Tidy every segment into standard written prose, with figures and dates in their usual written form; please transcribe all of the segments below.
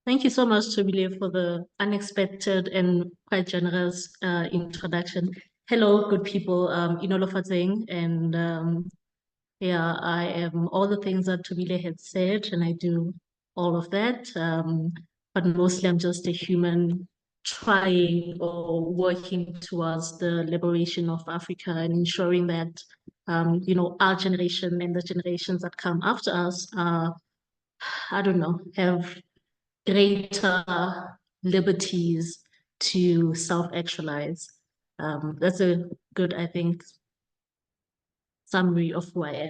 Thank you so much, Tobile, for the unexpected and quite generous introduction. Hello, good people. Inolofatseng, and yeah, I am all the things that Tobile had said, and I do all of that. But mostly, I'm just a human trying or working towards the liberation of Africa and ensuring that our generation and the generations that come after us are, I don't know, have greater liberties to self-actualize. That's a good, I think, summary of who I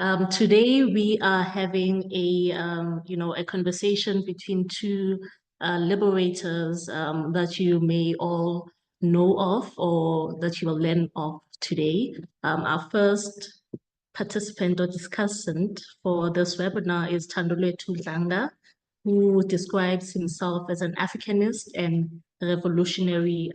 am. Today we are having a conversation between two liberators that you may all know of or that you will learn of today. Our first participant or discussant for this webinar is Thand'Olwethu Dlanga, who describes himself as an Afrikanist and revolutionary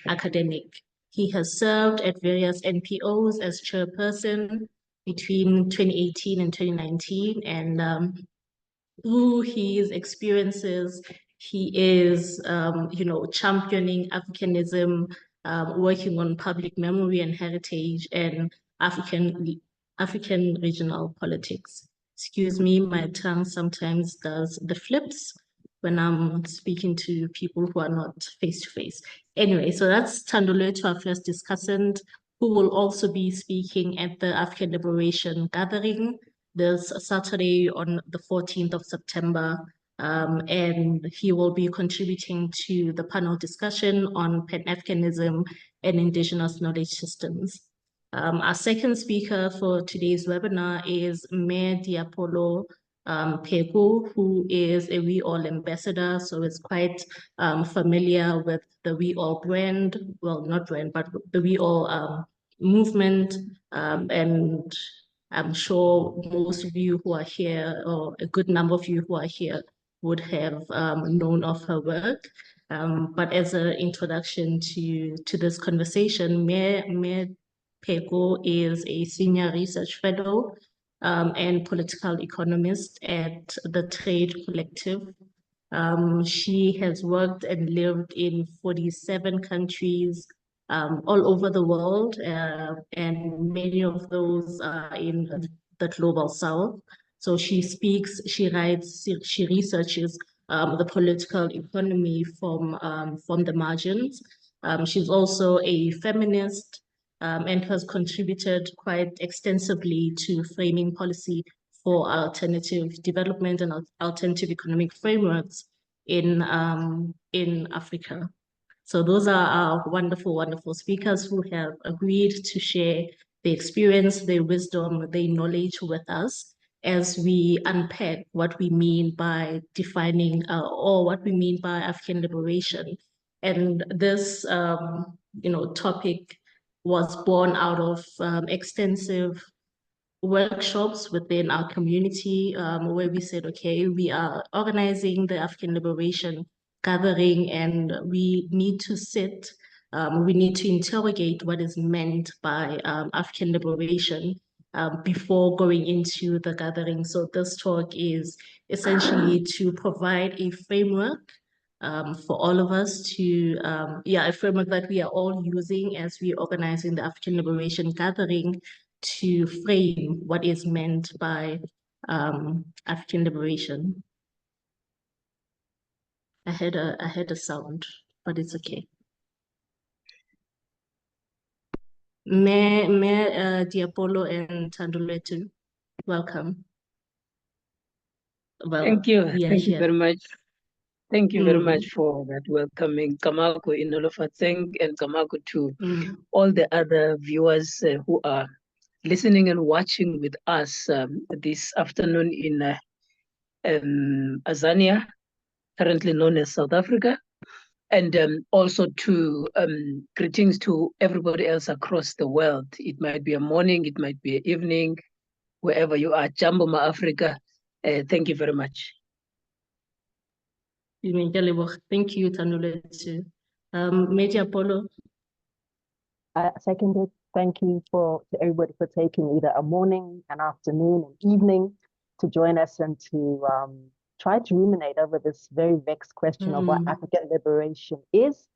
academic. He has served at various NPOs as chairperson between 2018 and 2019, and through his experiences, he is, championing Africanism, working on public memory and heritage, and African regional politics. Excuse me, my tongue sometimes does the flips when I'm speaking to people who are not face-to-face. Anyway, so that's Thand'Olwethu, our first discussant, who will also be speaking at the African Liberation Gathering this Saturday on the 14th of September. And he will be contributing to the panel discussion on Pan-Africanism and indigenous knowledge systems. Our second speaker for today's webinar is Mayor Liepollo Pheko, who is a WEAll ambassador, so is quite familiar with the WEAll brand, well, not brand, but the WEAll movement, and I'm sure most of you who are here, or a good number of you who are here, would have known of her work. But as an introduction to this conversation, Mayor Pheko is a senior research fellow and political economist at the Trade Collective. She has worked and lived in 47 countries all over the world, and many of those are in the global south. So she speaks, she writes, she researches the political economy from the margins. She's also a feminist and has contributed quite extensively to framing policy for alternative development and alternative economic frameworks in Africa. So those are our wonderful, wonderful speakers who have agreed to share their experience, their wisdom, their knowledge with us as we unpack what we mean by defining or what we mean by African liberation. And this, topic was born out of extensive workshops within our community where we said, okay, we are organizing the African Liberation Gathering and we need to sit, we need to interrogate what is meant by African liberation before going into the gathering. So this talk is essentially to provide a framework for all of us to, a framework that we are all using as we organizing the African Liberation Gathering to frame what is meant by African liberation. I had a sound, but it's okay. Mayor Liepollo and Thand'Olwethu, welcome. Well, thank you. Thank you very much. Thank you very much for that welcoming. Kamako Inolofatseng and Kamako to all the other viewers who are listening and watching with us this afternoon in Azania, currently known as South Africa. And also to greetings to everybody else across the world. It might be a morning, it might be an evening, wherever you are. Jambo Ma Africa. Thank you very much. Thank you, Thand'Olwethu. Mayor Liepollo. Seconded. Thank you to everybody for taking either a morning, an afternoon, an evening to join us and to try to ruminate over this very vexed question of what African liberation is,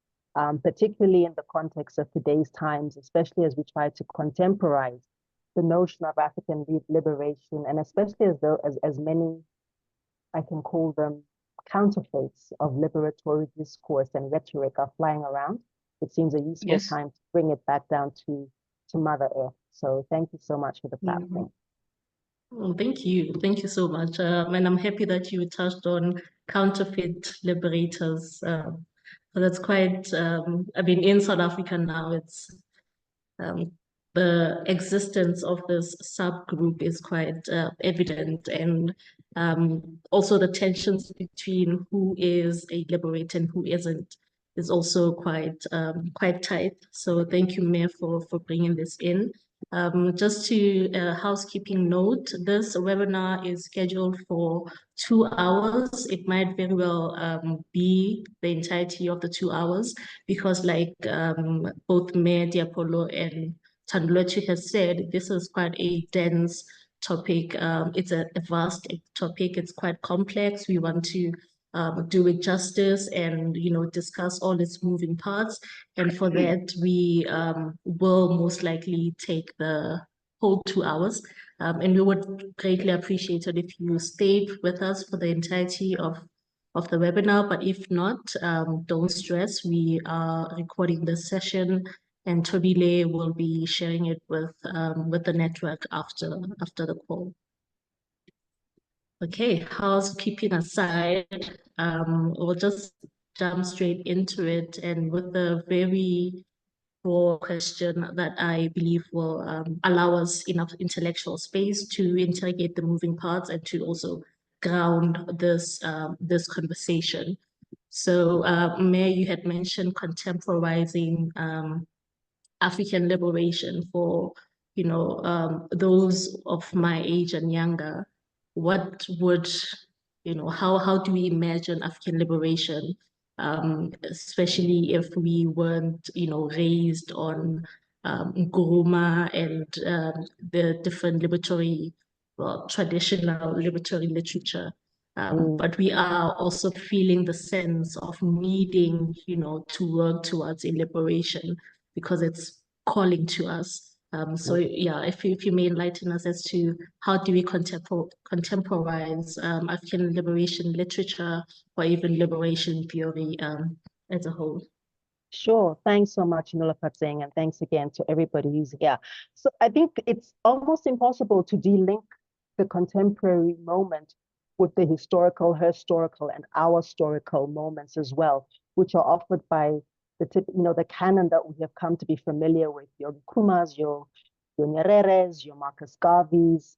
particularly in the context of today's times, especially as we try to contemporize the notion of African liberation, and especially as many, I can call them, counterfeits of liberatory discourse and rhetoric are flying around. It seems a useful time to bring it back down to Mother Earth. So thank you so much for the platform. Well, thank you. Thank you so much. And I'm happy that you touched on counterfeit liberators. So that's quite, I mean, in South Africa now, it's the existence of this subgroup is quite evident, and also the tensions between who is a liberator and who isn't is also quite tight. So thank you, Mayor, for bringing this in. Just to housekeeping note, this webinar is scheduled for 2 hours. It might very well be the entirety of the 2 hours, because like both Mayor Liepollo and Thand'Olwethu has said, this is quite a dense topic. It's a vast topic. It's quite complex. We want to do it justice and, you know, discuss all its moving parts. And for that, we will most likely take the whole 2 hours. And we would greatly appreciate it if you stayed with us for the entirety of the webinar. But if not, don't stress. We are recording this session, and WEAll will be sharing it with the network after the call. Okay, housekeeping aside, we'll just jump straight into it, and with the very broad question that I believe will allow us enough intellectual space to interrogate the moving parts and to also ground this conversation. So, Mayor, you had mentioned contemporizing African liberation for, you know, those of my age and younger. What would, you know, how do we imagine African liberation, especially if we weren't, you know, raised on Nkrumah and the different traditional liberatory literature. But we are also feeling the sense of needing, you know, to work towards a liberation because it's calling to us. So yeah, if you may enlighten us as to how do we contemporize African liberation literature or even liberation theory as a whole. Sure. Thanks so much, Nulaphatseng, and thanks again to everybody who's here. So I think it's almost impossible to de-link the contemporary moment with the historical, her historical, and our historical moments as well, which are offered by the canon that we have come to be familiar with, your Nkrumahs, your Nyereres, your Marcus Garveys,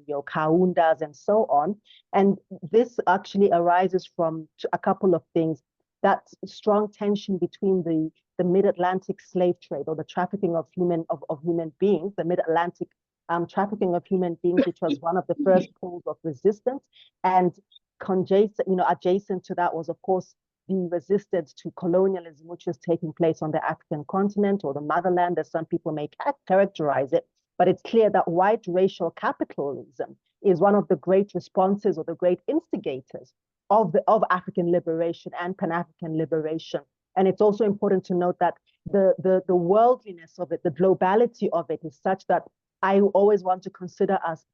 your Kaundas, and so on. And this actually arises from a couple of things. That strong tension between the mid-Atlantic slave trade, or the trafficking of human beings, the mid-Atlantic trafficking of human beings, which was one of the first poles of resistance, and adjacent to that was, of course, the resistance to colonialism, which was taking place on the African continent, or the motherland, as some people may characterize it. But it's clear that white racial capitalism is one of the great responses, or the great instigators of African liberation and Pan-African liberation. And it's also important to note that the worldliness of it, the globality of it, is such that I always want to consider us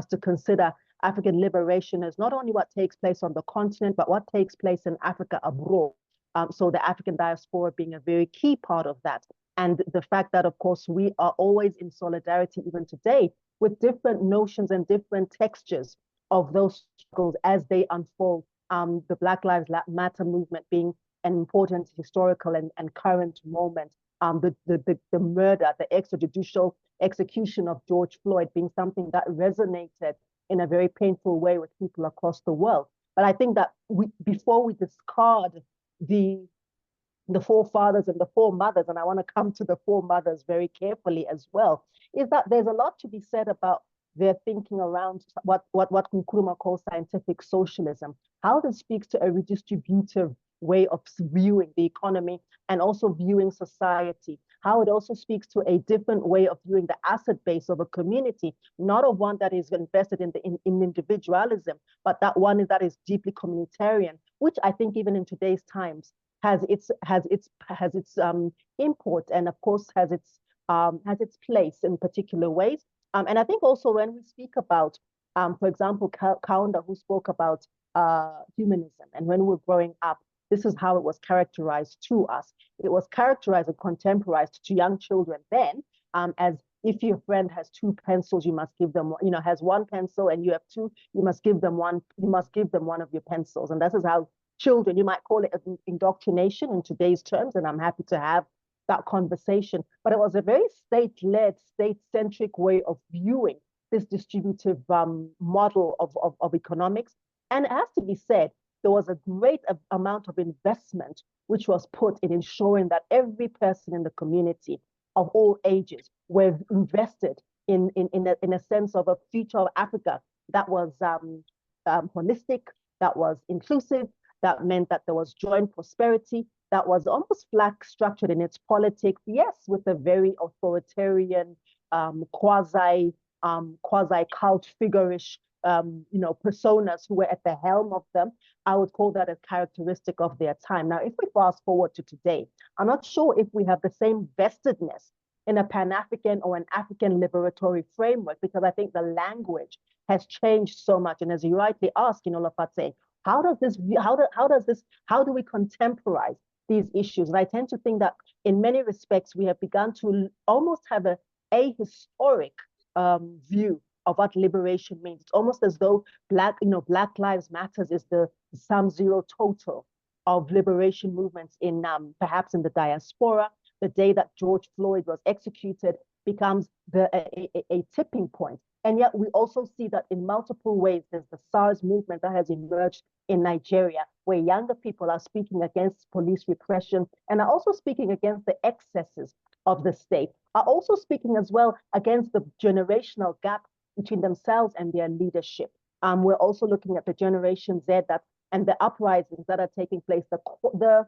to consider African liberation as not only what takes place on the continent, but what takes place in Africa abroad. So the African diaspora being a very key part of that. And the fact that, of course, we are always in solidarity, even today, with different notions and different textures of those struggles as they unfold. The Black Lives Matter movement being an important historical and current moment. The murder, the extrajudicial execution of George Floyd being something that resonated in a very painful way with people across the world. But I think that before we discard the forefathers and the foremothers, and I want to come to the foremothers very carefully as well, is that there's a lot to be said about their thinking around what Nkrumah calls scientific socialism, how this speaks to a redistributive way of viewing the economy and also viewing society, how it also speaks to a different way of viewing the asset base of a community, not of one that is invested in individualism, but that one that is deeply communitarian, which I think even in today's times has its import, and of course has its place in particular ways. And I think also when we speak about, for example, Kaunda, who spoke about humanism, and when we were growing up, this is how it was characterized to us. It was characterized and contemporized to young children then as, if your friend has 2 pencils, you must give them, has 1 pencil and you have 2, you must give them one of your pencils. And this is how children, you might call it indoctrination in today's terms, and I'm happy to have that conversation. But it was a very state-led, state-centric way of viewing this distributive model of economics. And it has to be said, there was a great amount of investment which was put in ensuring that every person in the community of all ages were invested in a sense of a future of Africa that was holistic, that was inclusive, that meant that there was joint prosperity, that was almost flat structured in its politics, yes, with a very authoritarian, quasi cult figure-ish personas who were at the helm of them. I would call that a characteristic of their time. Now, if we fast forward to today, I'm not sure if we have the same vestedness in a Pan-African or an African liberatory framework, because I think the language has changed so much. And as you rightly ask, Lopatse, how do we contemporize these issues? And I tend to think that in many respects, we have begun to almost have a historic view of what liberation means. It's almost as though Black Lives Matters is the sum zero total of liberation movements in perhaps in the diaspora. The day that George Floyd was executed becomes a tipping point. And yet we also see that in multiple ways. There's the SARS movement that has emerged in Nigeria, where younger people are speaking against police repression and are also speaking against the excesses of the state, are also speaking as well against the generational gap between themselves and their leadership. We're also looking at the Generation Z and the uprisings that are taking place, the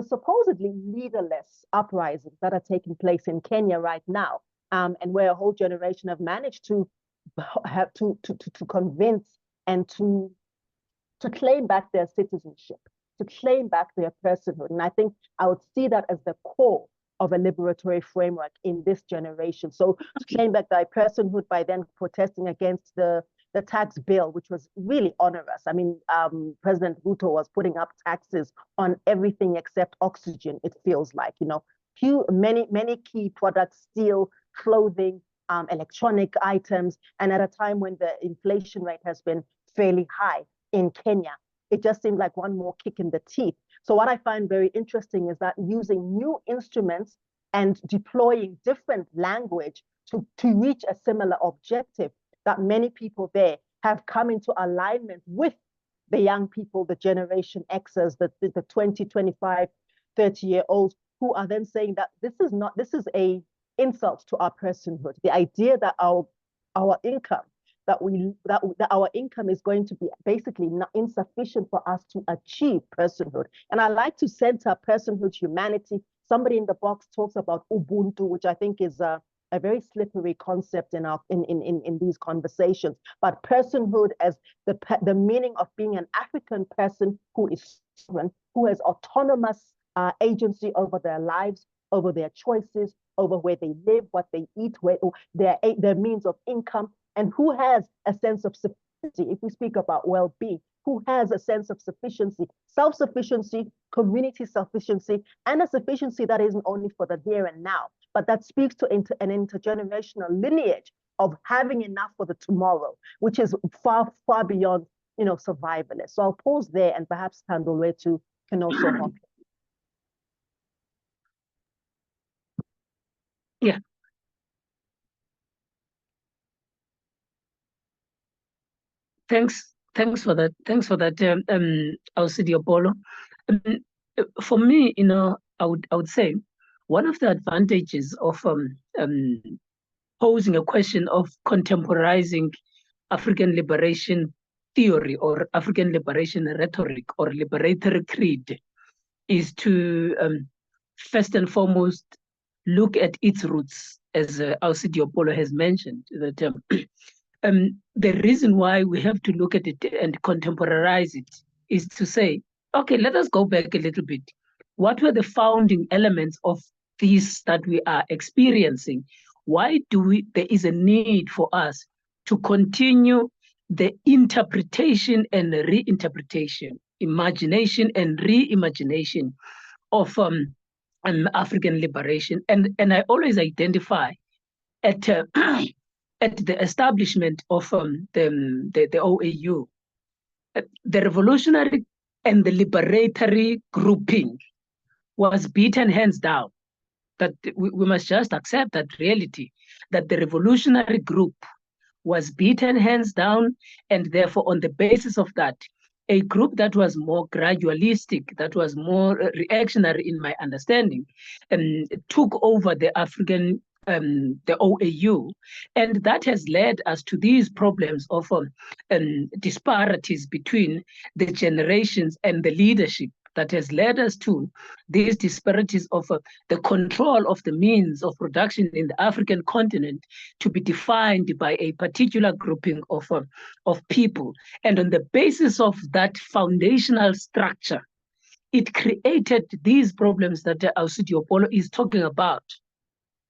supposedly leaderless uprisings that are taking place in Kenya right now, and where a whole generation have managed to convince and to claim back their citizenship, to claim back their personhood. And I think I would see that as the core of a liberatory framework in this generation. So to claim back thy personhood by then protesting against the tax bill, which was really onerous. I mean, President Ruto was putting up taxes on everything except oxygen, it feels like, many key products, steel, clothing, electronic items, and at a time when the inflation rate has been fairly high in Kenya, it just seemed like one more kick in the teeth. So what I find very interesting is that using new instruments and deploying different language to reach a similar objective, that many people there have come into alignment with the young people, the Generation Xers, the 20, 25, 30-year-olds, who are then saying that this is a insult to our personhood. The idea that our income, that our income is going to be basically not insufficient for us to achieve personhood. And I like to center personhood, humanity. Somebody in the box talks about Ubuntu, which I think is a very slippery concept in these conversations. But personhood as the meaning of being an African person who is sovereign, who has autonomous agency over their lives, over their choices, over where they live, what they eat, their means of income, and who has a sense of sufficiency. If we speak about well-being, who has a sense of sufficiency, self-sufficiency, community sufficiency, and a sufficiency that isn't only for the here and now, but that speaks to an intergenerational lineage of having enough for the tomorrow, which is far, far beyond, survivalists. So I'll pause there, and perhaps Thand'Olwethu can also help. Yeah. Thanks for that. Liepollo. For me, I would say one of the advantages of posing a question of contemporizing African liberation theory or African liberation rhetoric or liberatory creed is to first and foremost look at its roots, as Liepollo has mentioned, that the reason why we have to look at it and contemporize it is to say, okay, let us go back a little bit. What were the founding elements of this that we are experiencing? Why there is a need for us to continue the interpretation and reinterpretation, imagination and reimagination of African liberation? And I always identify at at the establishment of the OAU, the revolutionary and the liberatory grouping was beaten hands down. That we must just accept that reality, that the revolutionary group was beaten hands down, and therefore on the basis of that, a group that was more gradualistic, that was more reactionary in my understanding, took over the African, the OAU, and that has led us to these problems of disparities between the generations and the leadership, that has led us to these disparities of the control of the means of production in the African continent to be defined by a particular grouping of people. And on the basis of that foundational structure, it created these problems that Liepollo is talking about.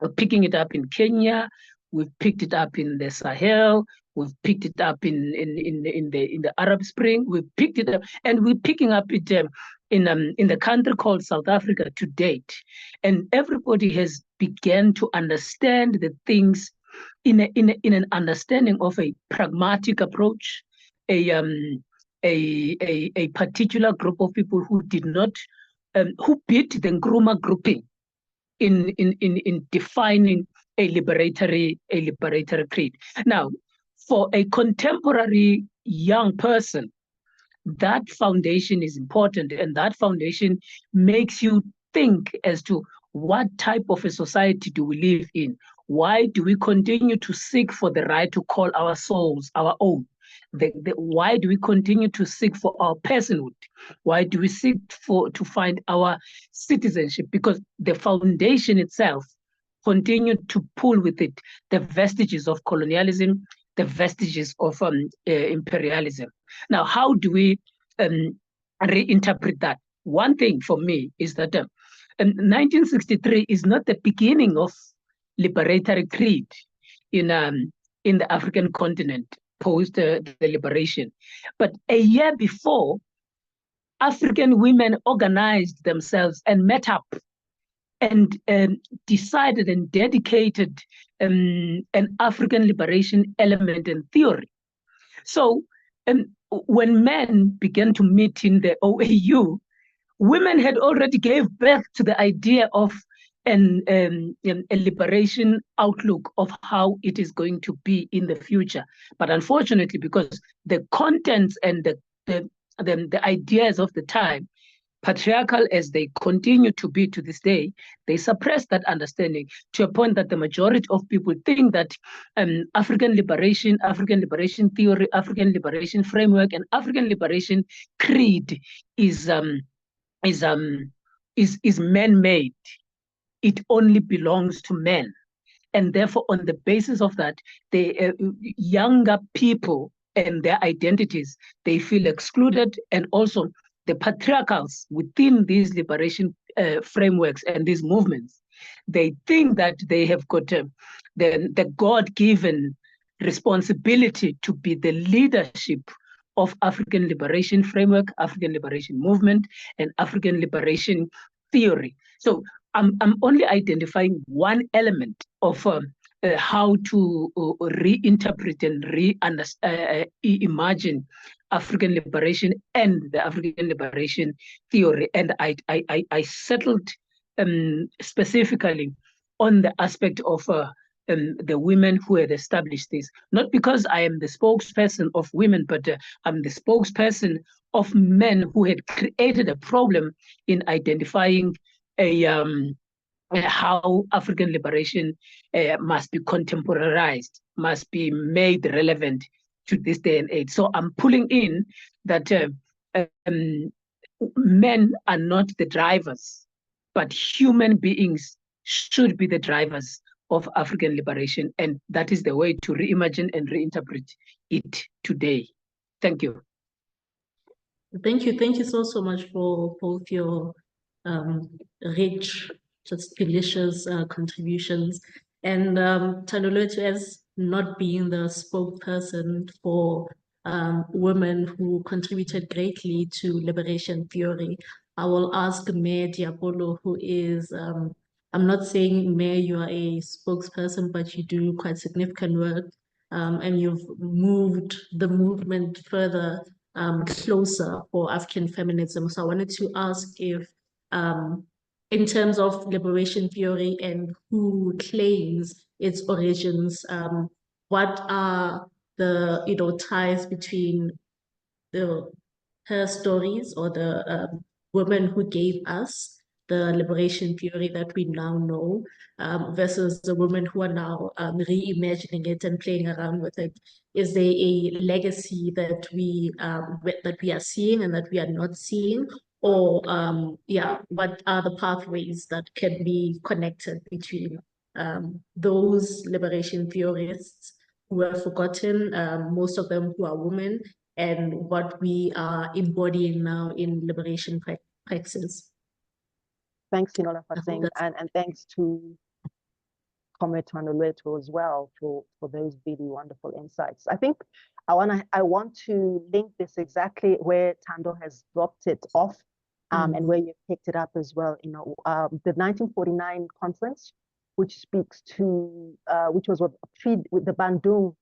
We're picking it up in Kenya, we've picked it up in the Sahel, we've picked it up in the Arab Spring, we've picked it up, and we're picking up it in the country called South Africa to date. And everybody has begun to understand the things in an understanding of a pragmatic approach, a particular group of people who did not, who beat the Nkrumah grouping in defining a liberatory creed. Now, for a contemporary young person, that foundation is important, and that foundation makes you think as to what type of a society do we live in? Why do we continue to seek for the right to call our souls our own? Why do we continue to seek for our personhood? Why do we seek to find our citizenship? Because the foundation itself continued to pull with it the vestiges of colonialism, the vestiges of imperialism. Now, how do we reinterpret that? One thing for me is that 1963 is not the beginning of liberatory creed in the African continent post the liberation. But a year before, African women organized themselves and met up and decided and dedicated an African liberation element and theory. So when men began to meet in the OAU, women had already gave birth to the idea of a liberation outlook of how it is going to be in the future. But unfortunately, because the contents and the ideas of the time, patriarchal as they continue to be to this day, they suppress that understanding to a point that the majority of people think that African liberation theory, African liberation framework, and African liberation creed is man-made. It only belongs to men. And therefore, on the basis of that, the younger people and their identities, they feel excluded, and also the patriarchals within these liberation frameworks and these movements, they think that they have got the God-given responsibility to be the leadership of African liberation framework, African liberation movement, and African liberation theory. So I'm only identifying one element of how to reinterpret and imagine African liberation and the African liberation theory. And I settled specifically on the aspect of the women who had established this, not because I am the spokesperson of women, but I'm the spokesperson of men who had created a problem in identifying how African liberation must be contemporarized, must be made relevant to this day and age. So I'm pulling in that men are not the drivers but human beings should be the drivers of African liberation. And that is the way to reimagine and reinterpret it today. Thank you. Thank you. Thank you so much for both your rich, just delicious contributions. And Thand'Olwethu, as not being the spokesperson for women who contributed greatly to liberation theory, I will ask Mayor Liepollo, who is, I'm not saying, Mayor, you are a spokesperson, but you do quite significant work, and you've moved the movement further closer for African feminism. So I wanted to ask if, in terms of liberation theory and who claims its origins, what are the ties between her stories or the women who gave us the liberation theory that we now know, versus the women who are now reimagining it and playing around with it? Is there a legacy that we are seeing and that we are not seeing? Or what are the pathways that can be connected between those liberation theorists who are forgotten, most of them who are women, and what we are embodying now in liberation practices? Thanks, Sinola, for saying, and thanks to Comrade Thand'Olwethu as well for those really wonderful insights. I think I want to link this exactly where Thando has dropped it off, and where you picked it up as well. The 1949 conference, which speaks to which was with the Bandung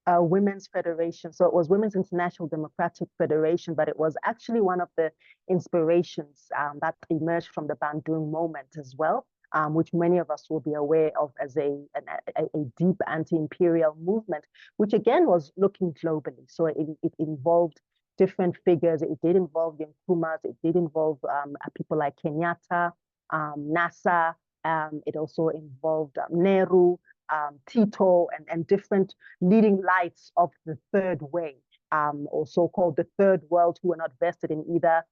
Women's Federation. So it was Women's International Democratic Federation, but it was actually one of the inspirations that emerged from the Bandung moment as well, which many of us will be aware of as a deep anti-imperial movement, which again was looking globally. So it involved different figures. It did involve Nkrumahs. It did involve people like Kenyatta, NASA. It also involved Nehru, Tito, and different leading lights of the third way, or so-called the third world, who were not vested in either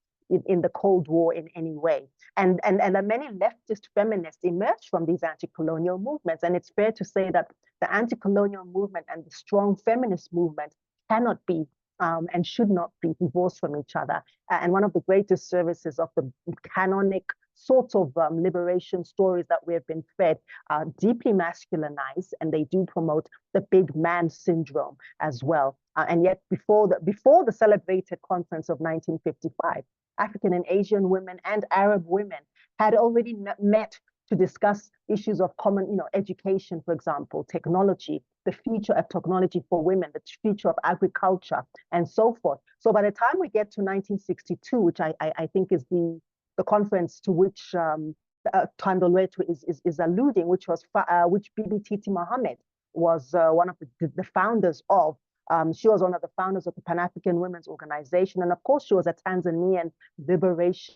in the Cold War in any way. And many leftist feminists emerged from these anti-colonial movements. And it's fair to say that the anti-colonial movement and the strong feminist movement cannot be and should not be divorced from each other. And one of the greatest services of the canonic sorts of liberation stories that we have been fed are deeply masculinized, and they do promote the big man syndrome as well. And yet before the celebrated conference of 1955, African and Asian women and Arab women had already met to discuss issues of common, education, for example, technology, the future of technology for women, the future of agriculture, and so forth. So by the time we get to 1962, which I think is the conference to which Thand'Olwethu is alluding, which Bibi Titi Mohammed was one of the founders of. She was one of the founders of the Pan-African Women's Organization, and of course she was a Tanzanian liberation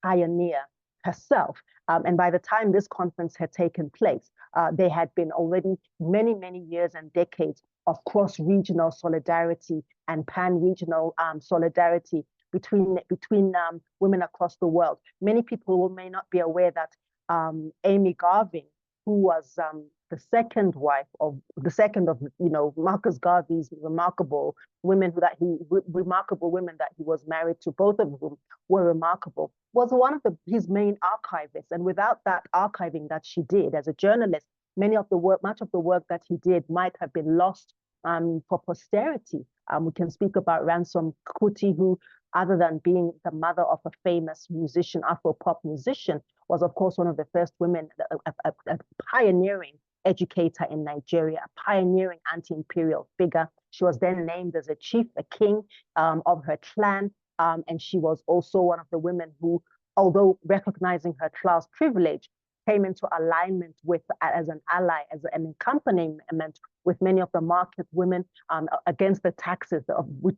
pioneer herself. And by the time this conference had taken place, there had been already many, many years and decades of cross-regional solidarity and pan-regional solidarity between women across the world. Many people may not be aware that Amy Garvey, who was the second of Marcus Garvey's remarkable women that he was married to, both of whom were remarkable, was one of his main archivists. And without that archiving that she did as a journalist, much of the work that he did might have been lost for posterity. We can speak about Ransom Kuti, who, other than being the mother of a famous musician, Afro-pop musician, was of course one of the first women, a pioneering educator in Nigeria, a pioneering anti-imperial figure. She was then named as a chief, a king of her clan, and she was also one of the women who, although recognizing her class privilege, came into alignment with, as an ally, as an accompaniment with many of the market women against the taxes which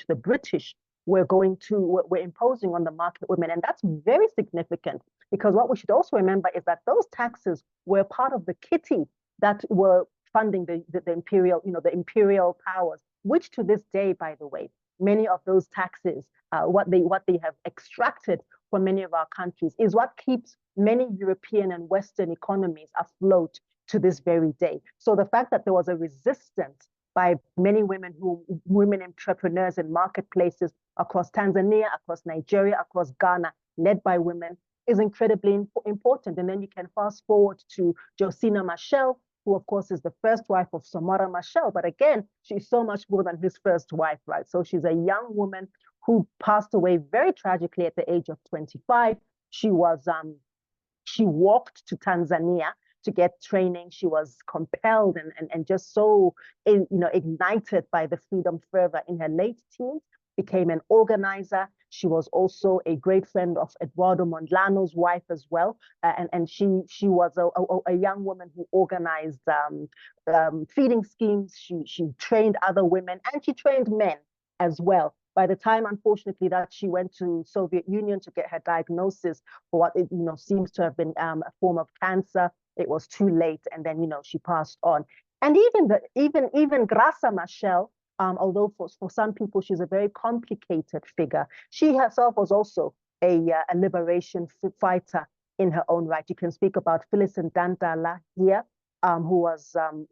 the British were imposing on the market women. And that's very significant, because what we should also remember is that those taxes were part of the kitty that were funding the imperial, the imperial powers, which to this day, by the way, many of those taxes, what they have extracted for many of our countries, is what keeps many European and Western economies afloat to this very day. So the fact that there was a resistance by many women entrepreneurs in marketplaces across Tanzania, across Nigeria, across Ghana, led by women, is incredibly important. And then you can fast forward to Josina Machel, who of course is the first wife of Samora Machel, but again, she's so much more than his first wife, right? So she's a young woman who passed away very tragically at the age of 25. She walked to Tanzania to get training. She was compelled and just so ignited by the freedom fervor in her late teens, became an organizer. She was also a great friend of Eduardo Mondlano's wife as well. And she was a young woman who organized feeding schemes. She trained other women and she trained men as well. By the time, unfortunately, that she went to Soviet Union to get her diagnosis for what seems to have been a form of cancer, it was too late, and then she passed on. And even Graça Machel, although for some people she's a very complicated figure, she herself was also a liberation fighter in her own right. You can speak about Phyllis Ntantala here, who was an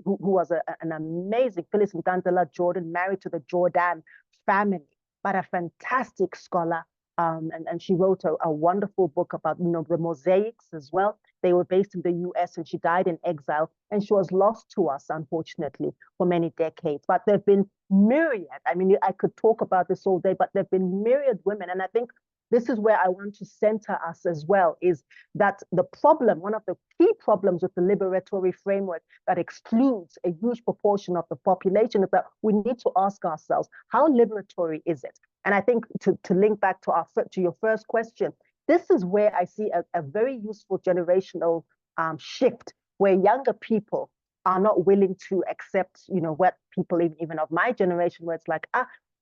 amazing Phyllis Ntantala Jordan, married to the Jordan family, but a fantastic scholar. And she wrote a wonderful book about the mosaics as well. They were based in the US and she died in exile, and she was lost to us, unfortunately, for many decades. But there have been myriad, I mean, I could talk about this all day, but there have been myriad women. And I think this is where I want to center us as well, is that the problem, one of the key problems with the liberatory framework that excludes a huge proportion of the population, is that we need to ask ourselves, how liberatory is it? And I think to link back to your first question, this is where I see a very useful generational shift, where younger people are not willing to accept, what people even of my generation, where it's like,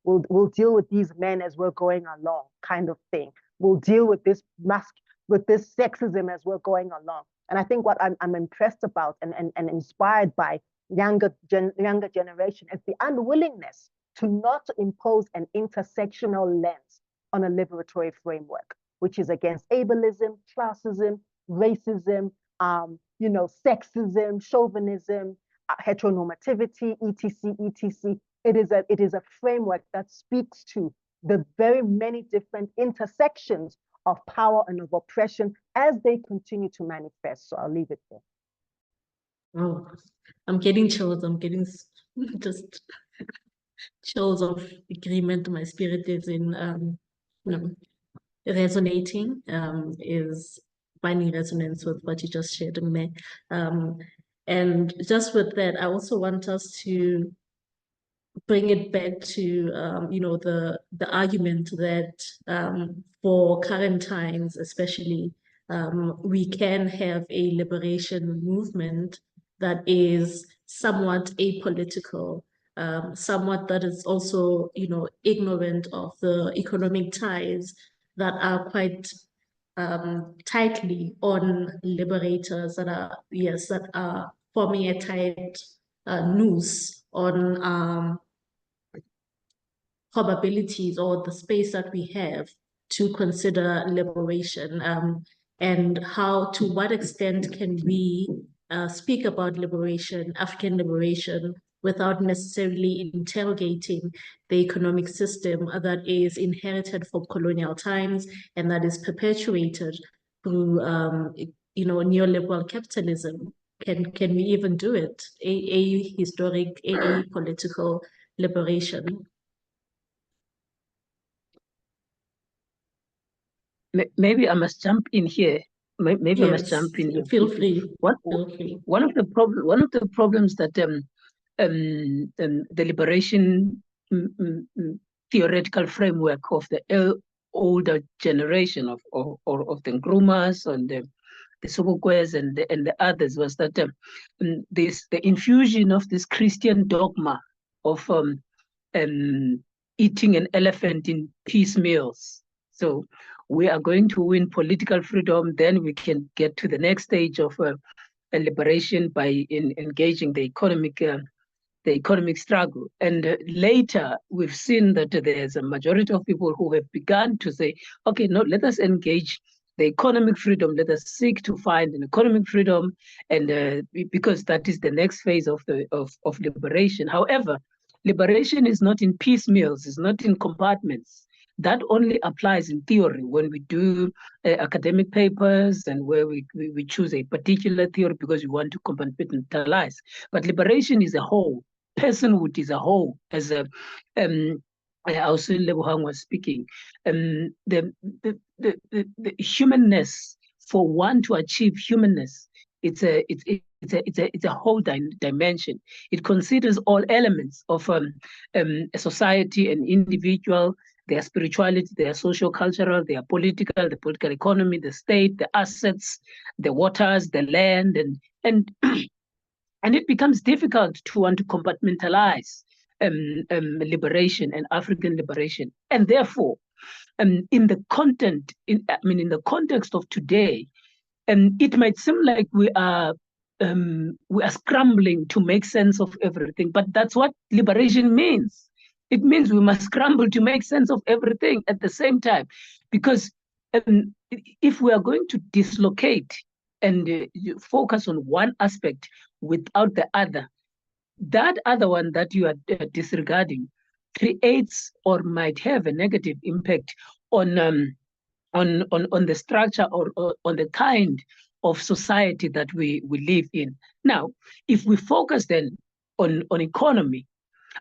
we'll deal with these men as we're going along, kind of thing. We'll deal with this sexism as we're going along. And I think what I'm impressed about and inspired by younger generation is the unwillingness to not impose an intersectional lens on a liberatory framework, which is against ableism, classism, racism, sexism, chauvinism, heteronormativity, etc. It is a framework that speaks to the very many different intersections of power and of oppression as they continue to manifest. So I'll leave it there. Oh, I'm getting chills. I'm getting just chills of agreement. My spirit is in resonating, is finding resonance with what you just shared, me. And just with that, I also want us to bring it back to the argument that for current times, especially, we can have a liberation movement that is somewhat apolitical, somewhat that is also ignorant of the economic ties that are quite tightly on liberators, that are forming a tight noose on probabilities or the space that we have to consider liberation, and to what extent can we speak about liberation, African liberation, without necessarily interrogating the economic system that is inherited from colonial times and that is perpetuated through neoliberal capitalism. Can we even do it? A historic, a political liberation? Maybe I must jump in here. Maybe yes, I must jump in here. Feel free. One of the problems that the liberation theoretical framework of the older generation of the Nkrumahs and the Sobokwes and the others was that the infusion of this Christian dogma of eating an elephant in piecemeals. So we are going to win political freedom, then we can get to the next stage of a liberation by engaging the economic the economic struggle. And later, we've seen that there's a majority of people who have begun to say, okay, no, let us engage the economic freedom. Let us seek to find an economic freedom, and because that is the next phase of liberation. However, liberation is not in piecemeals, it's not in compartments. That only applies in theory when we do academic papers and where we choose a particular theory because we want to compartmentalize. But liberation is a whole. Personhood is a whole. As also Lebohang was speaking, the humanness, for one to achieve humanness, it's a whole dimension. It considers all elements of a society, an individual, their spirituality, their social, cultural, their political, the political economy, the state, the assets, the waters, the land, and it becomes difficult to want to compartmentalize liberation and African liberation. And therefore, in the context of today, it might seem like we are scrambling to make sense of everything, but that's what liberation means. It means we must scramble to make sense of everything at the same time, because if we are going to dislocate and focus on one aspect without the other, that other one that you are disregarding creates or might have a negative impact on the structure or on the kind of society that we live in. Now, if we focus then on economy,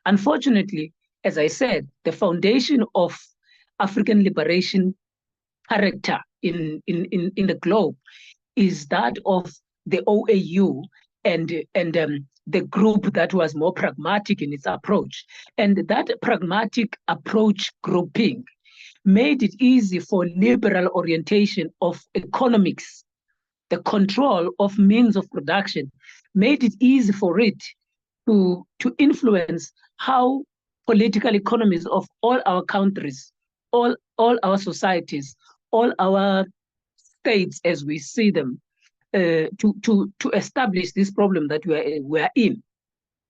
unfortunately, as I said, the foundation of African liberation character in the globe is that of the OAU and the group that was more pragmatic in its approach. And that pragmatic approach grouping made it easy for liberal orientation of economics, the control of means of production, made it easy for it to influence how political economies of all our countries, all our societies, all our states as we see them, to establish this problem that we are in.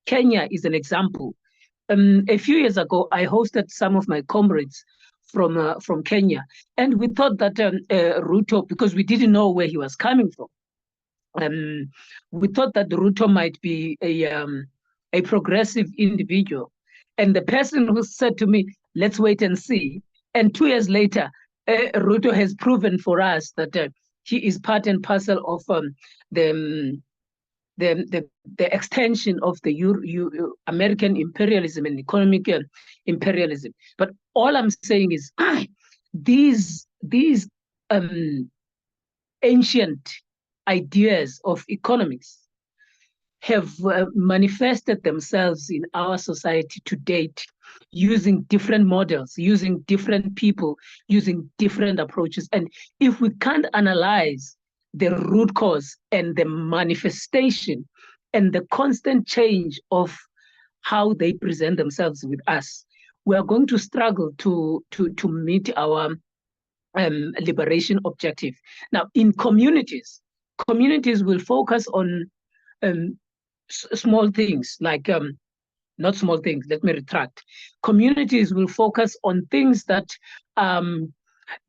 Kenya is an example. A few years ago, I hosted some of my comrades from Kenya, and we thought that Ruto, because we didn't know where he was coming from, we thought that Ruto might be a progressive individual. And the person who said to me, let's wait and see. And 2 years later, Ruto has proven for us that he is part and parcel of the extension of the American imperialism and economic imperialism. But all I'm saying is these ancient ideas of economics have manifested themselves in our society to date, using different models, using different people, using different approaches. And if we can't analyze the root cause and the manifestation and the constant change of how they present themselves with us, we are going to struggle to meet our liberation objective. Now, in communities will focus on small things like, not small things, let me retract. Communities will focus on things that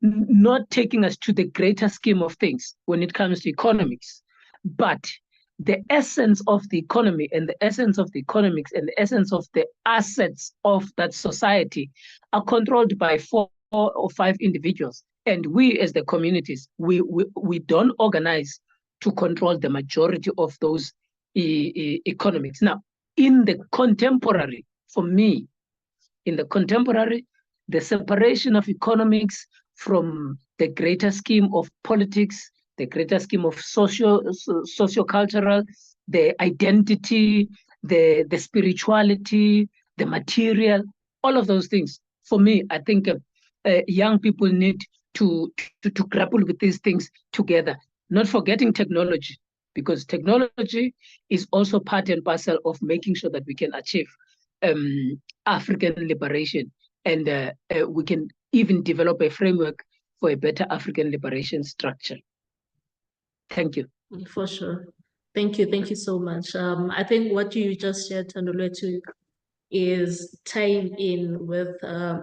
not taking us to the greater scheme of things when it comes to economics, but the essence of the economy and the essence of the economics and the essence of the assets of that society are controlled by 4 or 5 individuals. And we as the communities, we don't organize to control the majority of those economics. Now, in the contemporary, for me, in the contemporary, the separation of economics from the greater scheme of politics, the greater scheme of socio-cultural, the identity, the spirituality, the material, all of those things. For me, I think young people need to grapple with these things together, not forgetting technology, because technology is also part and parcel of making sure that we can achieve African liberation, and we can even develop a framework for a better African liberation structure. Thank you. For sure. Thank you so much. I think what you just shared, Thand'Olwethu, is tying in with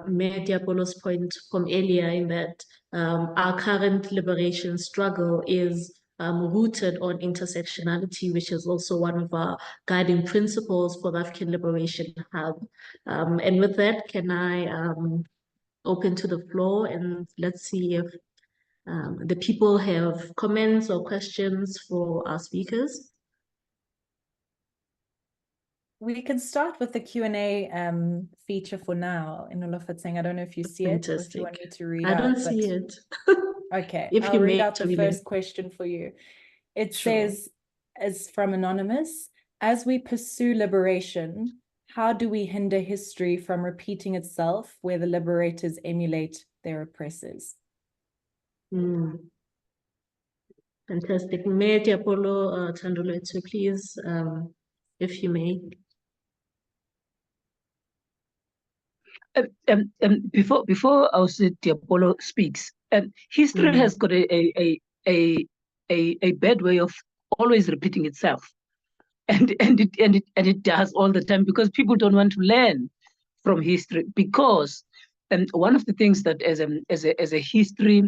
Mayor Diapolo's point from earlier, in that our current liberation struggle is rooted on intersectionality, which is also one of our guiding principles for the African Liberation Hub. And with that, can I open to the floor, and let's see if the people have comments or questions for our speakers. We can start with the Q&A feature for now. In Nolofatseng, I don't know if you see it or if you want me to read I out. don't see it. Okay, If I'll you read may, out the Tabile. first question for you. It Sure. says, as from Anonymous, as we pursue liberation, how do we hinder history from repeating itself where the liberators emulate their oppressors? Fantastic. Mayor Diapolo, Thand'Olwethu, please, if you may. Before our Diapolo speaks, history has got a bad way of always repeating itself, and it does all the time, because people don't want to learn from history. Because one of the things that as a history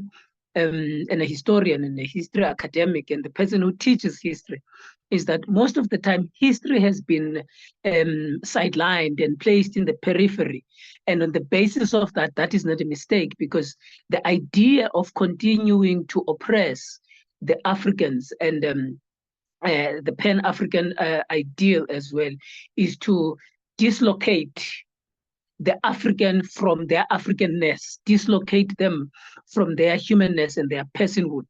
and a historian and a history academic and the person who teaches history, is that most of the time history has been sidelined and placed in the periphery. And on the basis of that, that is not a mistake, because the idea of continuing to oppress the Africans and the Pan-African ideal as well is to dislocate the African from their Africanness, dislocate them from their humanness and their personhood.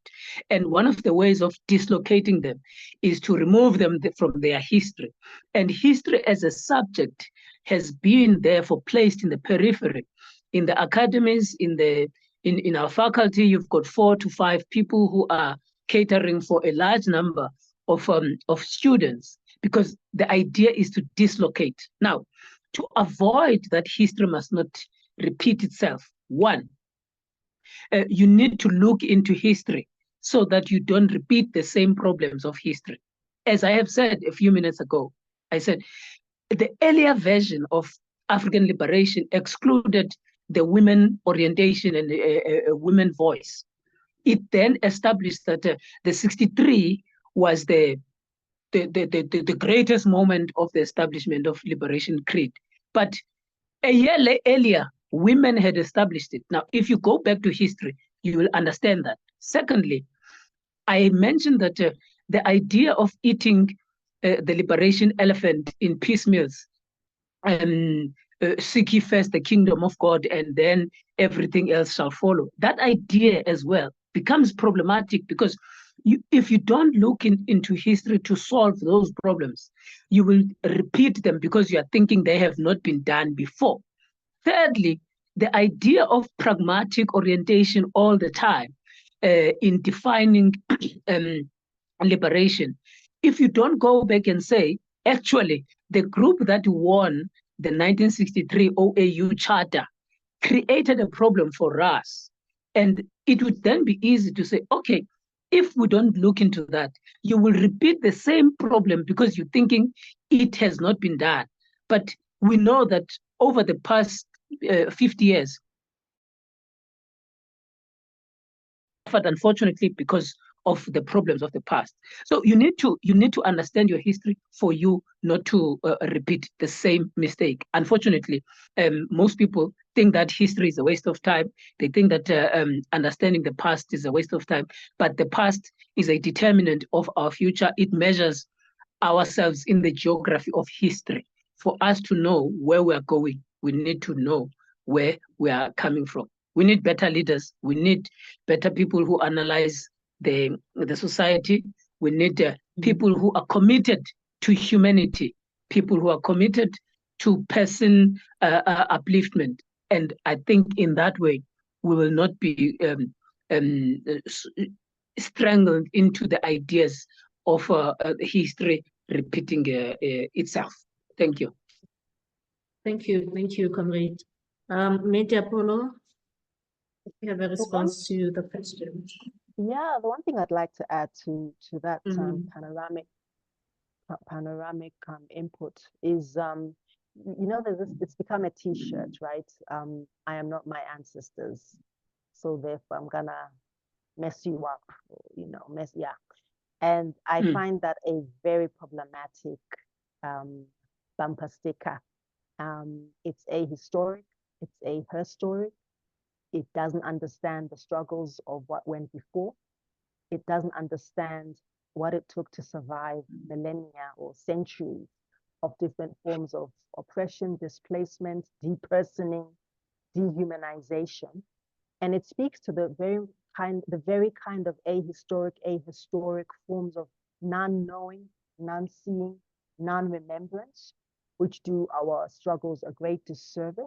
And one of the ways of dislocating them is to remove them from their history. And history as a subject has been therefore placed in the periphery. In the academies, in our faculty, you've got 4 to 5 people who are catering for a large number of students, because the idea is to dislocate. Now, to avoid that history must not repeat itself, one, you need to look into history so that you don't repeat the same problems of history. As I have said a few minutes ago, I said the earlier version of African liberation excluded the women orientation and a women voice. It then established that the 63 was the greatest moment of the establishment of Liberation Creed. But a year earlier, women had established it. Now, if you go back to history, you will understand that. Secondly, I mentioned that the idea of eating the liberation elephant in piecemeals, seek ye first the kingdom of God and then everything else shall follow. That idea as well becomes problematic, because if you don't look into history to solve those problems, you will repeat them because you are thinking they have not been done before. Thirdly, the idea of pragmatic orientation all the time in defining liberation. If you don't go back and say, actually, the group that won the 1963 OAU Charter created a problem for us, and it would then be easy to say, okay, if we don't look into that, you will repeat the same problem because you're thinking it has not been done. But we know that over the past 50 years, but unfortunately, because of the problems of the past. So you need to understand your history for you not to repeat the same mistake. Unfortunately, most people think that history is a waste of time. They think that understanding the past is a waste of time, but the past is a determinant of our future. It measures ourselves in the geography of history. For us to know where we are going, we need to know where we are coming from. We need better leaders. We need better people who analyze the society. We need people who are committed to humanity, people who are committed to person upliftment. And I think in that way, we will not be strangled into the ideas of history repeating itself. Thank you. Thank you, Comrade. Mayor Diapolo, you have a response to the question. Yeah, the one thing I'd like to add to that panoramic panoramic input is, you know, it's become a T-shirt, right? I am not my ancestors, so therefore I'm gonna mess you up, you know, yeah. And I find that a very problematic bumper sticker. It's ahistoric, it's a her story. It doesn't understand the struggles of what went before. It doesn't understand what it took to survive millennia or centuries of different forms of oppression, displacement, depersonning, dehumanization. And it speaks to the very kind of ahistoric forms of non-knowing, non-seeing, non-remembrance, which do our struggles a great disservice.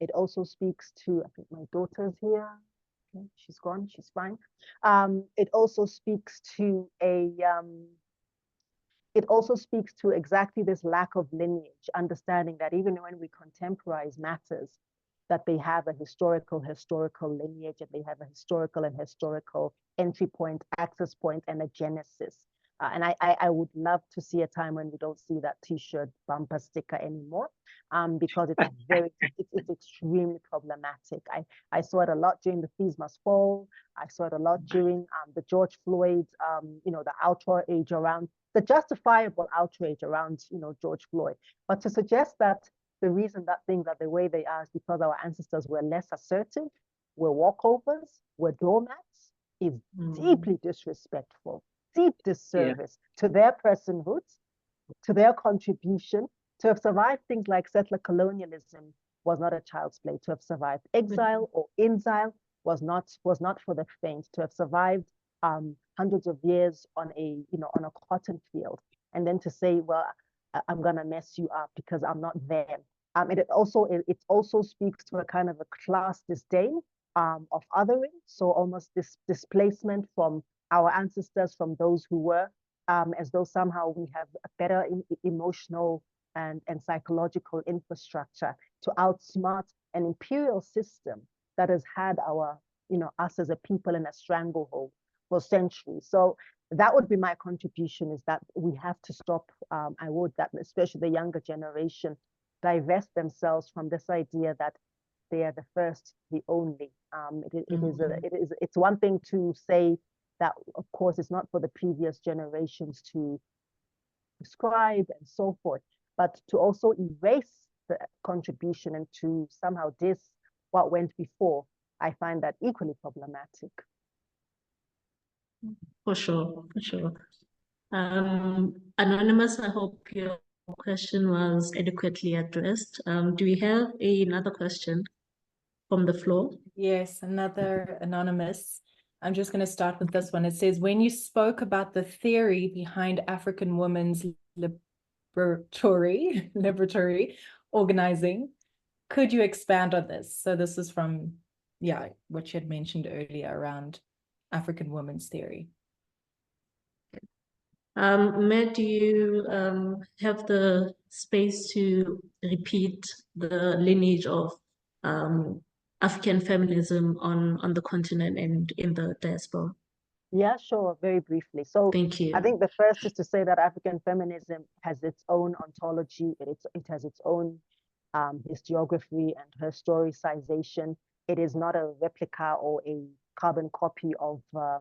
It also speaks to, I think my daughter's here. Okay, she's gone, she's fine. It also speaks to exactly this lack of lineage, understanding that even when we contemporize matters, that they have a historical lineage, and they have a historical entry point, access point, and a genesis. And I would love to see a time when we don't see that T-shirt bumper sticker anymore, because it's extremely problematic. I saw it a lot during the Fees Must Fall. I saw it a lot during the George Floyd, you know, the outrage around, the justifiable outrage around, you know, George Floyd. But to suggest that the reason that things are the way they are is because our ancestors were less assertive, were walkovers, were doormats, is deeply disrespectful, deep disservice to their personhood, to their contribution. To have survived things like settler colonialism was not a child's play. To have survived exile or inzile was not for the faint. To have survived hundreds of years on a cotton field, and then to say, well, I'm gonna mess you up because I'm not there. It also speaks to a kind of a class disdain of othering. So almost this displacement from our ancestors, from those who were, as though somehow we have a better emotional and psychological infrastructure to outsmart an imperial system that has had us as a people in a stranglehold for centuries. So that would be my contribution, is that we have to stop, that especially the younger generation divest themselves from this idea that they are the first, the only. It's one thing to say that, of course, it's not for the previous generations to prescribe and so forth, but to also erase the contribution and to somehow diss what went before, I find that equally problematic. For sure. Anonymous, I hope your question was adequately addressed. Do we have another question from the floor? Yes, another anonymous. I'm just going to start with this one. It says, when you spoke about the theory behind African women's liberatory organizing, could you expand on this? So this is from, what you had mentioned earlier around African women's theory. Matt, do you have the space to repeat the lineage of African feminism on the continent and in the diaspora? Yeah, sure, very briefly. So thank you. I think the first is to say that African feminism has its own ontology. It has its own historiography and historicization. It is not a replica or a carbon copy of the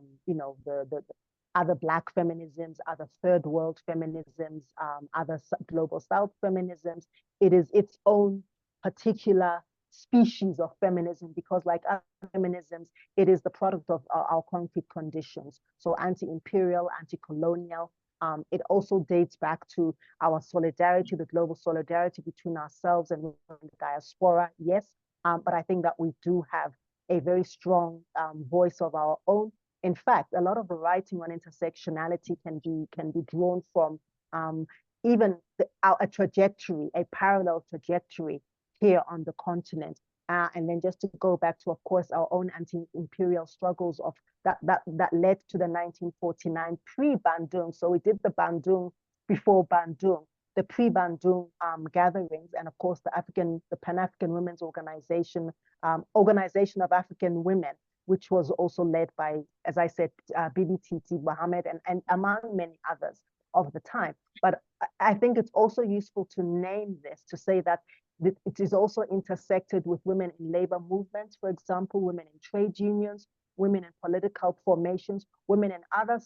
other Black feminisms, other third world feminisms, other global South feminisms. It is its own particular species of feminism, because like other feminisms, it is the product of our concrete conditions. So anti-imperial, anti-colonial. It also dates back to our solidarity, the global solidarity between ourselves and the diaspora, yes. But I think that we do have a very strong voice of our own. In fact, a lot of the writing on intersectionality can be drawn from even a trajectory, a parallel trajectory here on the continent. And then just to go back to, of course, our own anti-imperial struggles of that led to the 1949 pre-Bandung. So we did the Bandung before Bandung, the pre-Bandung gatherings, and of course the Pan-African Women's Organization, Organization of African Women, which was also led by, as I said, Bibi Titi Mohammed and among many others. of the time. But I think it's also useful to name this, to say that it is also intersected with women in labor movements, for example, women in trade unions, women in political formations, women in other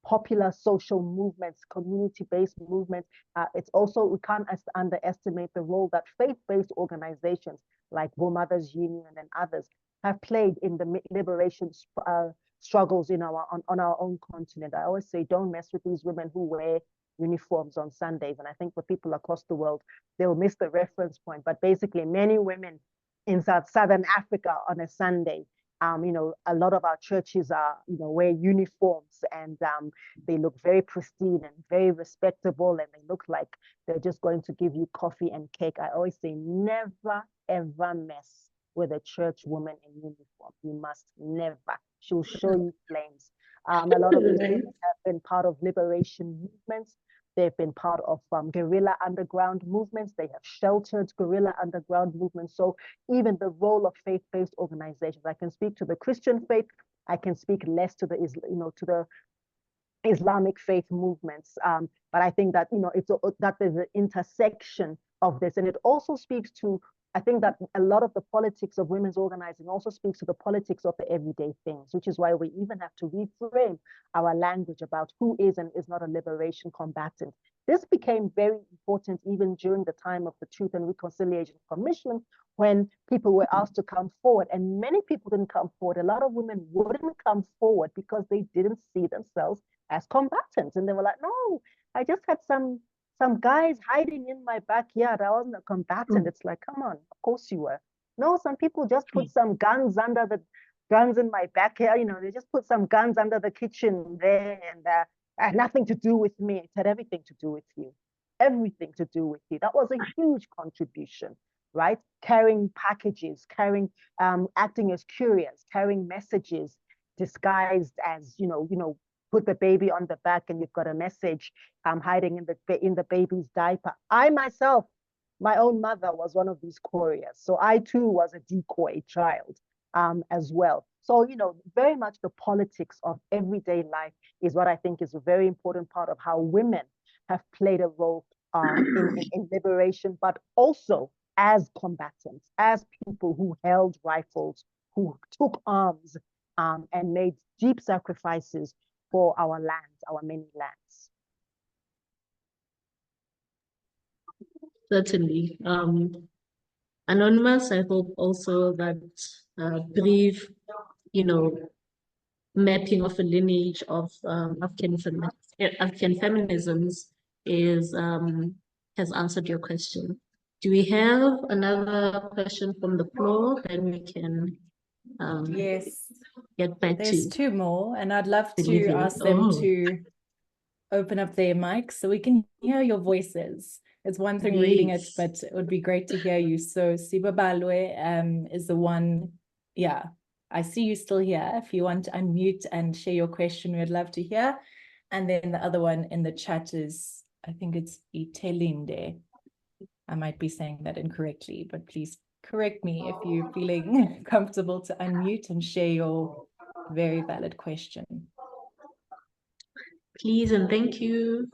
popular social movements, community-based movements. It's also, we can't underestimate the role that faith-based organizations like Mothers Union and others have played in the liberation struggles on our own continent. I always say, don't mess with these women who wear uniforms on Sundays. And I think for people across the world, they'll miss the reference point. But basically, many women in Southern Africa on a Sunday, a lot of our churches are, wear uniforms, and they look very pristine and very respectable, and they look like they're just going to give you coffee and cake. I always say, never, ever mess with a church woman in uniform. You must never. She'll show you flames. A lot of these women have been part of liberation movements. They've been part of guerrilla underground movements. They have sheltered guerrilla underground movements. So even the role of faith-based organizations, I can speak to the Christian faith. I can speak less to the, to the Islamic faith movements. But I think that, that there's an intersection of this. And it also speaks to, I think that a lot of the politics of women's organizing also speaks to the politics of the everyday things, which is why we even have to reframe our language about who is and is not a liberation combatant. This became very important even during the time of the Truth and Reconciliation Commission, when people were asked to come forward, and many people didn't come forward. A lot of women wouldn't come forward because they didn't see themselves as combatants. And they were like, no, I just had some guys hiding in my backyard. I wasn't a combatant. It's like, come on, of course you were. No, some people just put some guns in my backyard. They just put some guns under the kitchen there, and had nothing to do with me. It had everything to do with you. Everything to do with you. That was a huge contribution, right? Carrying packages, acting as couriers, carrying messages disguised as, put the baby on the back and you've got a message hiding in the baby's diaper. I myself, my own mother, was one of these couriers. So I too was a decoy child as well. So, very much the politics of everyday life is what I think is a very important part of how women have played a role in liberation, but also as combatants, as people who held rifles, who took arms and made deep sacrifices for our lands, our many lands. Certainly. Anonymous, I hope also that brief, mapping of a lineage of African feminisms has answered your question. Do we have another question from the floor? Then we can yes, get back there's to two more, and I'd love to Olivia. ask them to open up their mics so we can hear your voices. It's one thing reading it, but it would be great to hear you. So Sibabalwe is the one. Yeah, I see you still here. If you want to unmute and share your question, we'd love to hear. And then the other one in the chat is, I think it's Itelinde. I might be saying that incorrectly, but please correct me if you're feeling comfortable to unmute and share your very valid question. Please and thank you.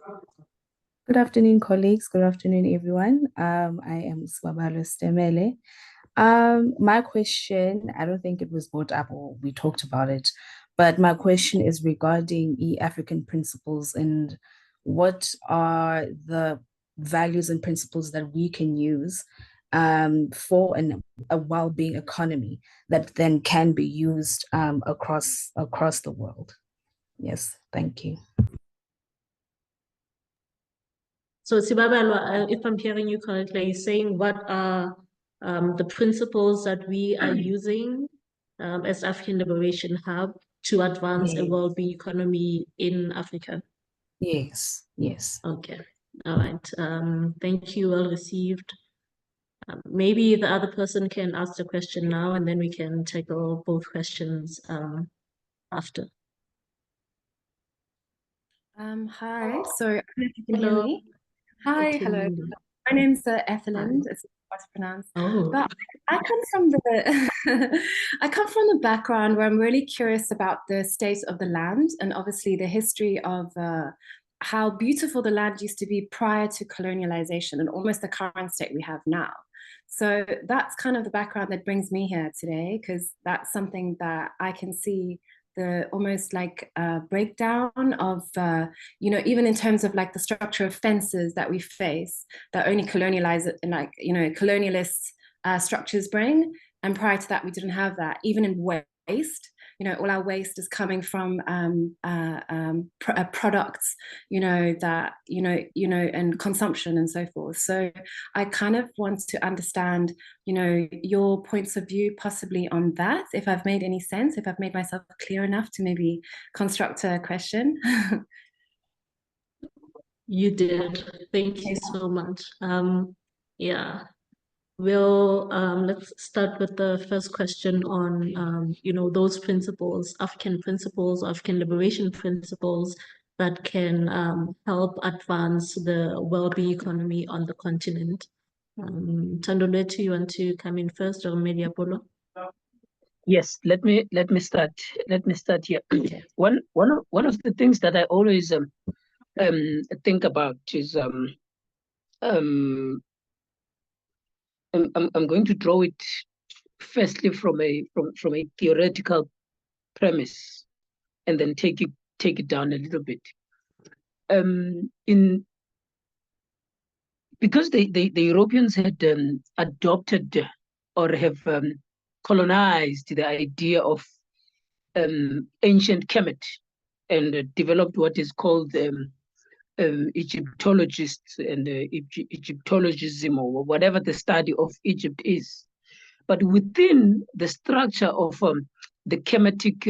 Good afternoon, colleagues. Good afternoon, everyone. I am Swabalo Stemele. My question, I don't think it was brought up or we talked about it, but my question is regarding African principles and what are the values and principles that we can use for a well-being economy that then can be used across the world. Yes, thank you. So Sibabalo, if I'm hearing you correctly, you're saying what are the principles that we are using as African Liberation Hub to advance a well-being economy in Africa? Yes, yes. Okay, all right. Thank you, well received. Maybe the other person can ask the question now, and then we can tackle both questions after. Hi, so I don't know if you can hear me. Hi, hello. Itelinde. My name's Ethelyn. It's hard to pronounce. Oh. But I come from the background where I'm really curious about the state of the land and obviously the history of how beautiful the land used to be prior to colonialization and almost the current state we have now. So that's kind of the background that brings me here today, because that's something that I can see the almost like breakdown of, you know, even in terms of like the structure of fences that we face that only colonialize and like, you know, colonialist structures bring. And prior to that, we didn't have that. Even in waste, you know, all our waste is coming from products, you know, that, you know, and consumption and so forth. So I kind of want to understand, you know, your points of view possibly on that, if I've made any sense, if I've made myself clear enough to maybe construct a question. You did. Thank you so much. Yeah. Let's start with the first question on, you know, those principles, African liberation principles that can help advance the well-being economy on the continent. Thand'Olwethu, you want to come in first, or Liepollo? Yes, let me start. Let me start here. One of the things that I always think about is I'm going to draw it firstly from a theoretical premise, and then take it down a little bit. Because the Europeans had adopted or have colonized the idea of ancient Kemet and developed what is called Egyptologists and Egyptologism, or whatever the study of Egypt is. But within the structure of the Kemetic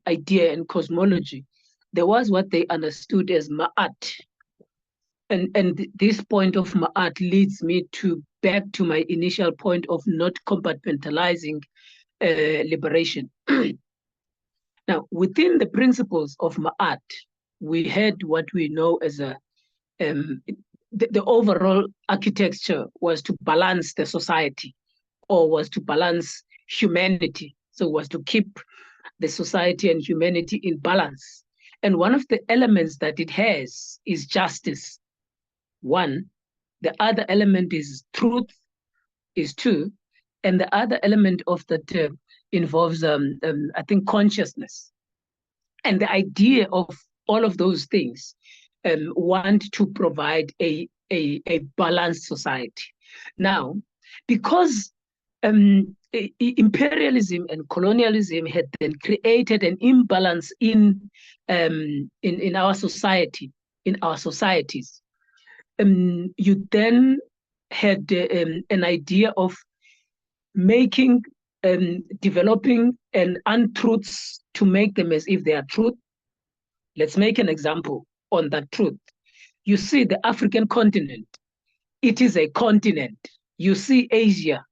idea and cosmology, there was what they understood as Ma'at. And this point of Ma'at leads me back to my initial point of not compartmentalizing liberation. Now, within the principles of Ma'at, we had what we know as the overall architecture was to balance the society, or was to balance humanity. So it was to keep the society and humanity in balance. And one of the elements that it has is justice. One, the other element is truth, is two, and the other element of that involves, I think, consciousness. And the idea of all of those things want to provide a balanced society. Now, because imperialism and colonialism had then created an imbalance in our society, in our societies, you then had an idea of making, developing untruths to make them as if they are truth. Let's make an example on that truth. You see the African continent, it is a continent. You see Asia,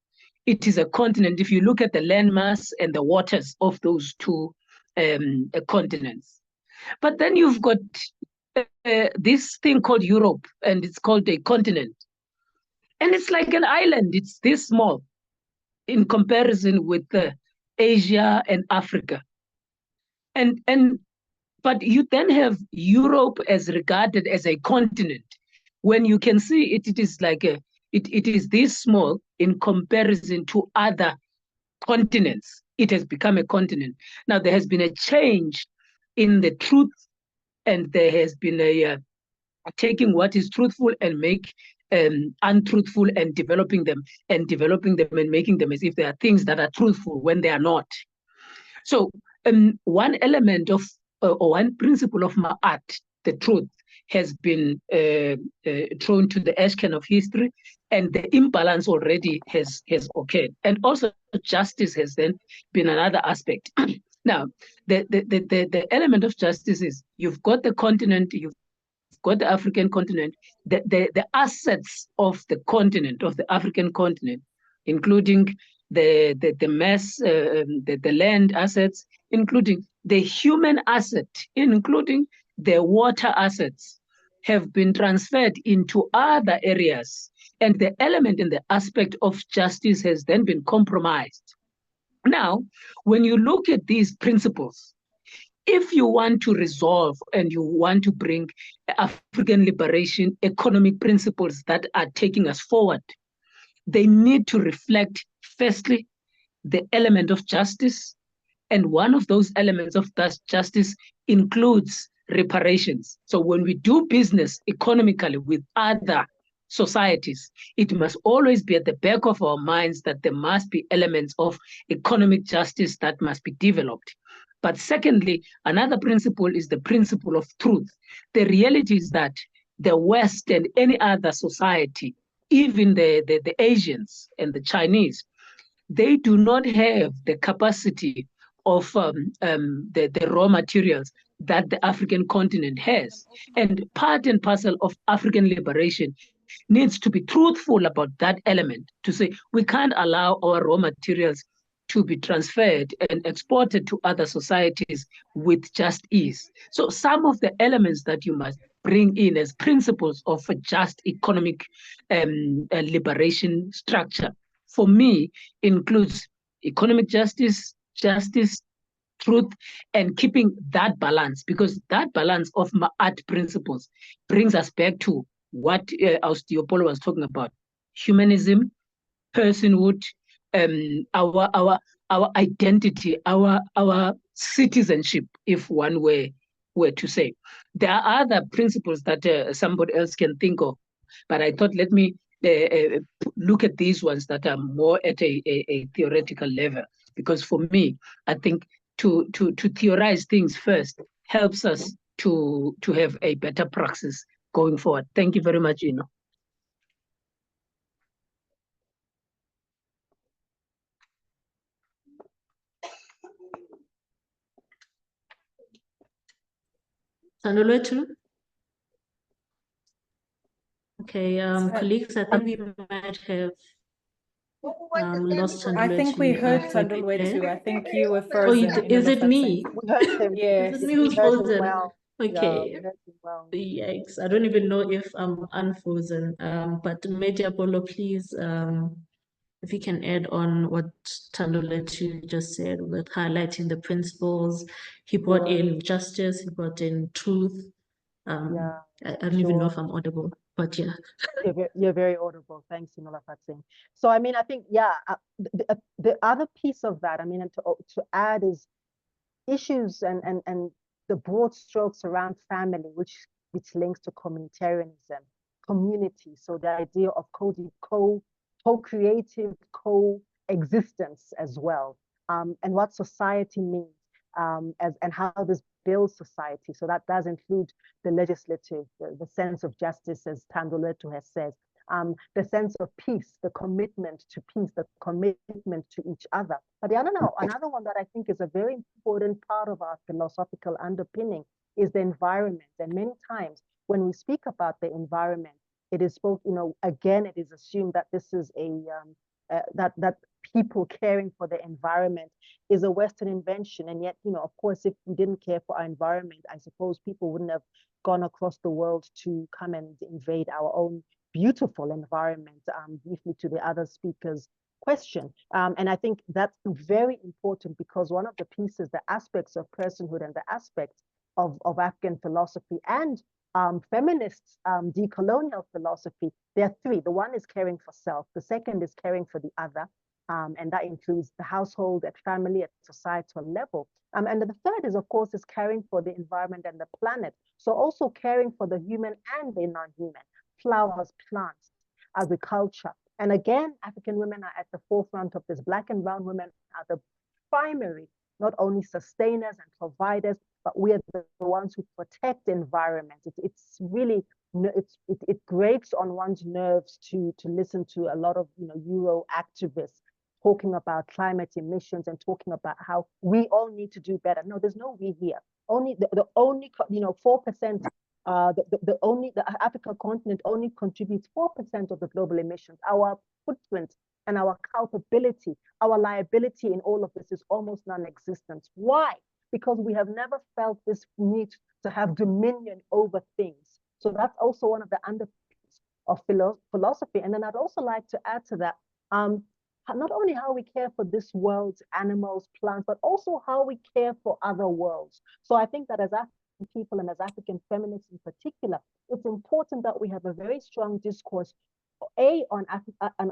it is a continent. If you look at the landmass and the waters of those two continents. But then you've got this thing called Europe, and it's called a continent. And it's like an island, it's this small in comparison with Asia and Africa. But you then have Europe as regarded as a continent, when you can see it is like it is this small in comparison to other continents. It has become a continent. Now there has been a change in the truth, and there has been a taking what is truthful and make untruthful, and developing them and making them as if they are things that are truthful when they are not. So one element of or one principle of Ma'at, the truth, has been thrown to the ash can of history, and the imbalance already has occurred. And also justice has then been another aspect. Now, the element of justice is you've got the continent, you've got the African continent, the assets of the continent, of the African continent, including the mass, the land assets, including the human asset, including the water assets, have been transferred into other areas. And the element and the aspect of justice has then been compromised. Now, when you look at these principles, if you want to resolve and you want to bring African liberation economic principles that are taking us forward, they need to reflect, firstly, the element of justice. And one of those elements of that justice includes reparations. So when we do business economically with other societies, it must always be at the back of our minds that there must be elements of economic justice that must be developed. But secondly, another principle is the principle of truth. The reality is that the West and any other society, even the Asians and the Chinese, they do not have the capacity of the raw materials that the African continent has. And part and parcel of African liberation needs to be truthful about that element, to say we can't allow our raw materials to be transferred and exported to other societies with just ease. So some of the elements that you must bring in as principles of a just economic liberation structure, for me, includes economic justice, truth, and keeping that balance, because that balance of Ma'at principles brings us back to what Leopollo was talking about: humanism, personhood, our identity, our citizenship, if one were to say. There are other principles that somebody else can think of, but I thought let me look at these ones that are more at a theoretical level, because for me, I think to theorize things first helps us to have a better praxis going forward. Thank you very much, Ino. Thand'Olwethu? Okay, colleagues, I think we might have lost Thand'Olwethu. I think we heard Thand'Olwethu. I think you were frozen. Is it me? We heard him. Yes. Is it me who's We heard him frozen? well. Okay. Yeah, we heard him well. Yikes. I don't even know if I'm unfrozen. But Major Apollo, please, if you can add on what Thand'Olwethu just said with highlighting the principles. He brought in justice, he brought in truth. Yeah, I don't even know if I'm audible, but yeah. You're very audible. Thanks, Sinola Fatsing. So, I mean, I think, yeah, the other piece of that, I mean, and to add is issues and the broad strokes around family, which links to communitarianism, community. So the idea of co-creative coexistence as well, and what society means, and how this builds society. So that does include the legislative, the sense of justice, as Thand'Olwethu has said, the sense of peace, the commitment to peace, the commitment to each other. But another one that I think is a very important part of our philosophical underpinning is the environment. And many times when we speak about the environment, it is again, it is assumed that this is that people caring for the environment is a Western invention. And yet, of course, if we didn't care for our environment, I suppose people wouldn't have gone across the world to come and invade our own beautiful environment, briefly to the other speaker's question. And I think that's very important, because one of the pieces, the aspects of personhood and the aspects of African philosophy and feminists, decolonial philosophy, there are three. The one is caring for self. The second is caring for the other. And that includes the household, at family, at societal level. And the third is, of course, is caring for the environment and the planet. So also caring for the human and the non-human, flowers, plants, agriculture. And again, African women are at the forefront of this. Black and brown women are the primary, not only sustainers and providers, but we are the ones who protect the environment. It's really, it grates on one's nerves to listen to a lot of Euro activists talking about climate emissions and talking about how we all need to do better. No, there's no we here. Only the only 4%. The African continent only contributes 4% of the global emissions. Our footprint and our culpability, our liability in all of this is almost non-existent. Why? Because we have never felt this need to have dominion over things. So that's also one of the underpinnings of philosophy. And then I'd also like to add to that, not only how we care for this world's animals, plants, but also how we care for other worlds. So I think that as African people and as African feminists in particular, it's important that we have a very strong discourse, on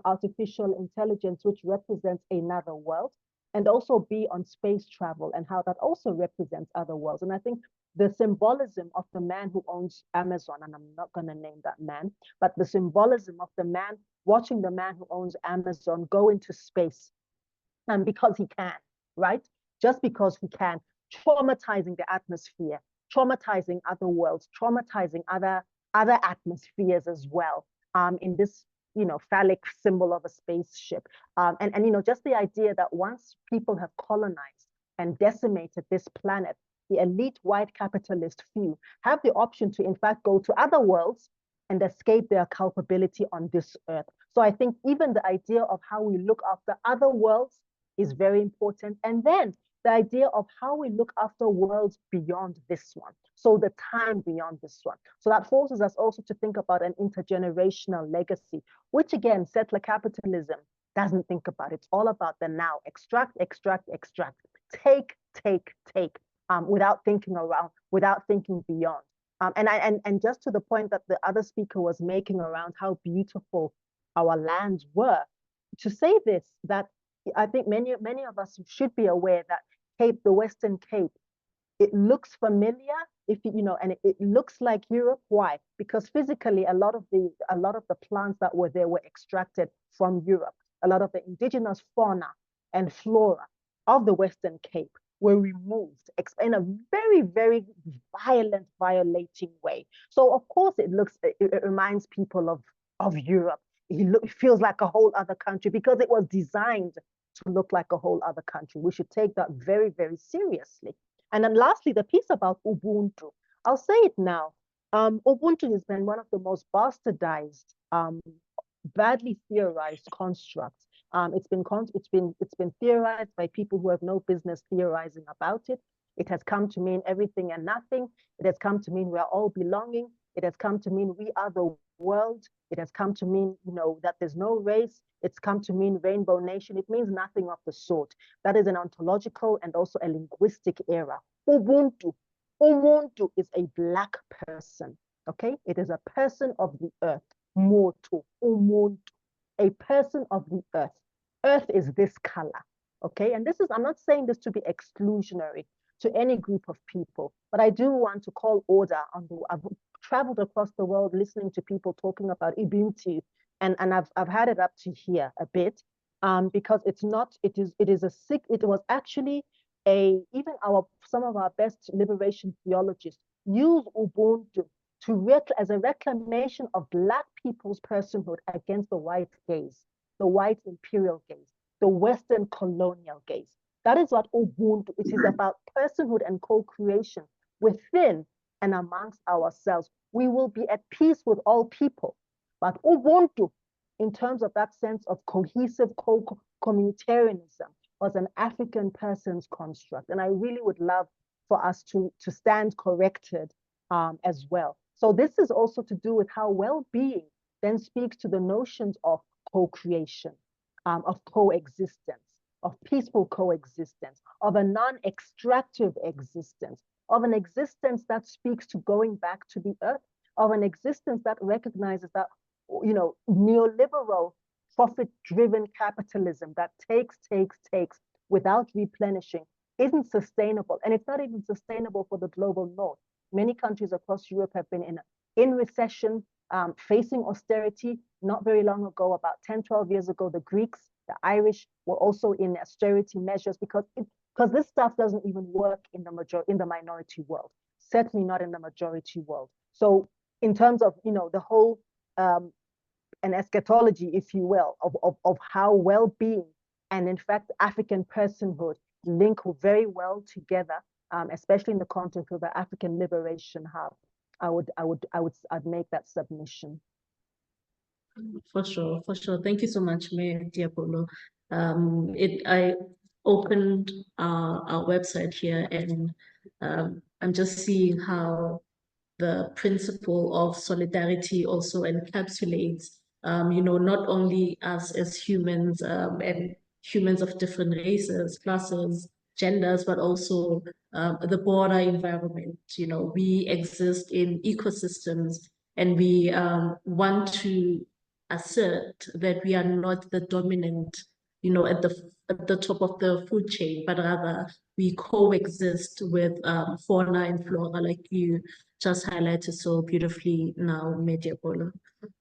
artificial intelligence, which represents another world, and also B, on space travel and how that also represents other worlds. And I think the symbolism of the man who owns Amazon, and I'm not going to name that man, but the symbolism of the man watching the man who owns Amazon go into space, and because he can, right? Just because he can, traumatizing the atmosphere, traumatizing other worlds, traumatizing other atmospheres as well, in this, phallic symbol of a spaceship. And just the idea that once people have colonized and decimated this planet, the elite white capitalist few have the option to, in fact, go to other worlds and escape their culpability on this earth. So I think even the idea of how we look after other worlds is very important. And then the idea of how we look after worlds beyond this one. So the time beyond this one. So that forces us also to think about an intergenerational legacy, which again, settler capitalism doesn't think about. It's all about the now. Extract, extract, extract. Take, take, take. Without thinking around, without thinking beyond. And just to the point that the other speaker was making around how beautiful our lands were, to say this, that I think many of us should be aware that the Western Cape, it looks familiar, and it looks like Europe. Why? Because physically, a lot of the plants that were there were extracted from Europe. A lot of the indigenous fauna and flora of the Western Cape were removed in a very, very violent, violating way. So of course it reminds people of Europe. It feels like a whole other country because it was designed to look like a whole other country. We should take that very, very seriously. And then lastly, the piece about Ubuntu. I'll say it now. Ubuntu has been one of the most bastardized, badly theorized constructs. It's been theorized by people who have no business theorizing about it. It has come to mean everything and nothing. It has come to mean we are all belonging. It has come to mean we are the world. It has come to mean, that there's no race. It's come to mean rainbow nation. It means nothing of the sort. That is an ontological and also a linguistic error. Ubuntu is a Black person, okay? It is a person of the earth. Motu, umuntu, a person of the earth. Earth is this color, okay? And I'm not saying this to be exclusionary to any group of people, but I do want to call order on I've traveled across the world listening to people talking about Ubuntu, and I've had it up to here a bit, because it was actually some of our best liberation theologists use Ubuntu as a reclamation of Black people's personhood against the white gaze, the white imperial gaze, the Western colonial gaze. That is what Ubuntu, it is about personhood and co-creation within and amongst ourselves. We will be at peace with all people. But Ubuntu, in terms of that sense of cohesive communitarianism, was an African person's construct. And I really would love for us to stand corrected as well. So this is also to do with how well-being then speaks to the notions of co-creation, of coexistence, of peaceful coexistence, of a non-extractive existence, of an existence that speaks to going back to the earth, of an existence that recognizes that, neoliberal profit-driven capitalism that takes without replenishing isn't sustainable. And it's not even sustainable for the global north. Many countries across Europe have been in recession, facing austerity. Not very long ago, about 10, 12 years ago, the Greeks, the Irish were also in austerity measures because this stuff doesn't even work in the minority world, certainly not in the majority world. So in terms of, the whole an eschatology, if you will, of how well-being and in fact African personhood link very well together, especially in the context of the Afrikan Liberation Hub. I'd make that submission. For sure. Thank you so much, Mayor Liepollo. I opened our website here, and I'm just seeing how the principle of solidarity also encapsulates not only us as humans and humans of different races, classes, genders, but also the broader environment. We exist in ecosystems, and we want to assert that we are not the dominant, at the top of the food chain, but rather we coexist with fauna and flora, like you just highlighted so beautifully now, Liepollo.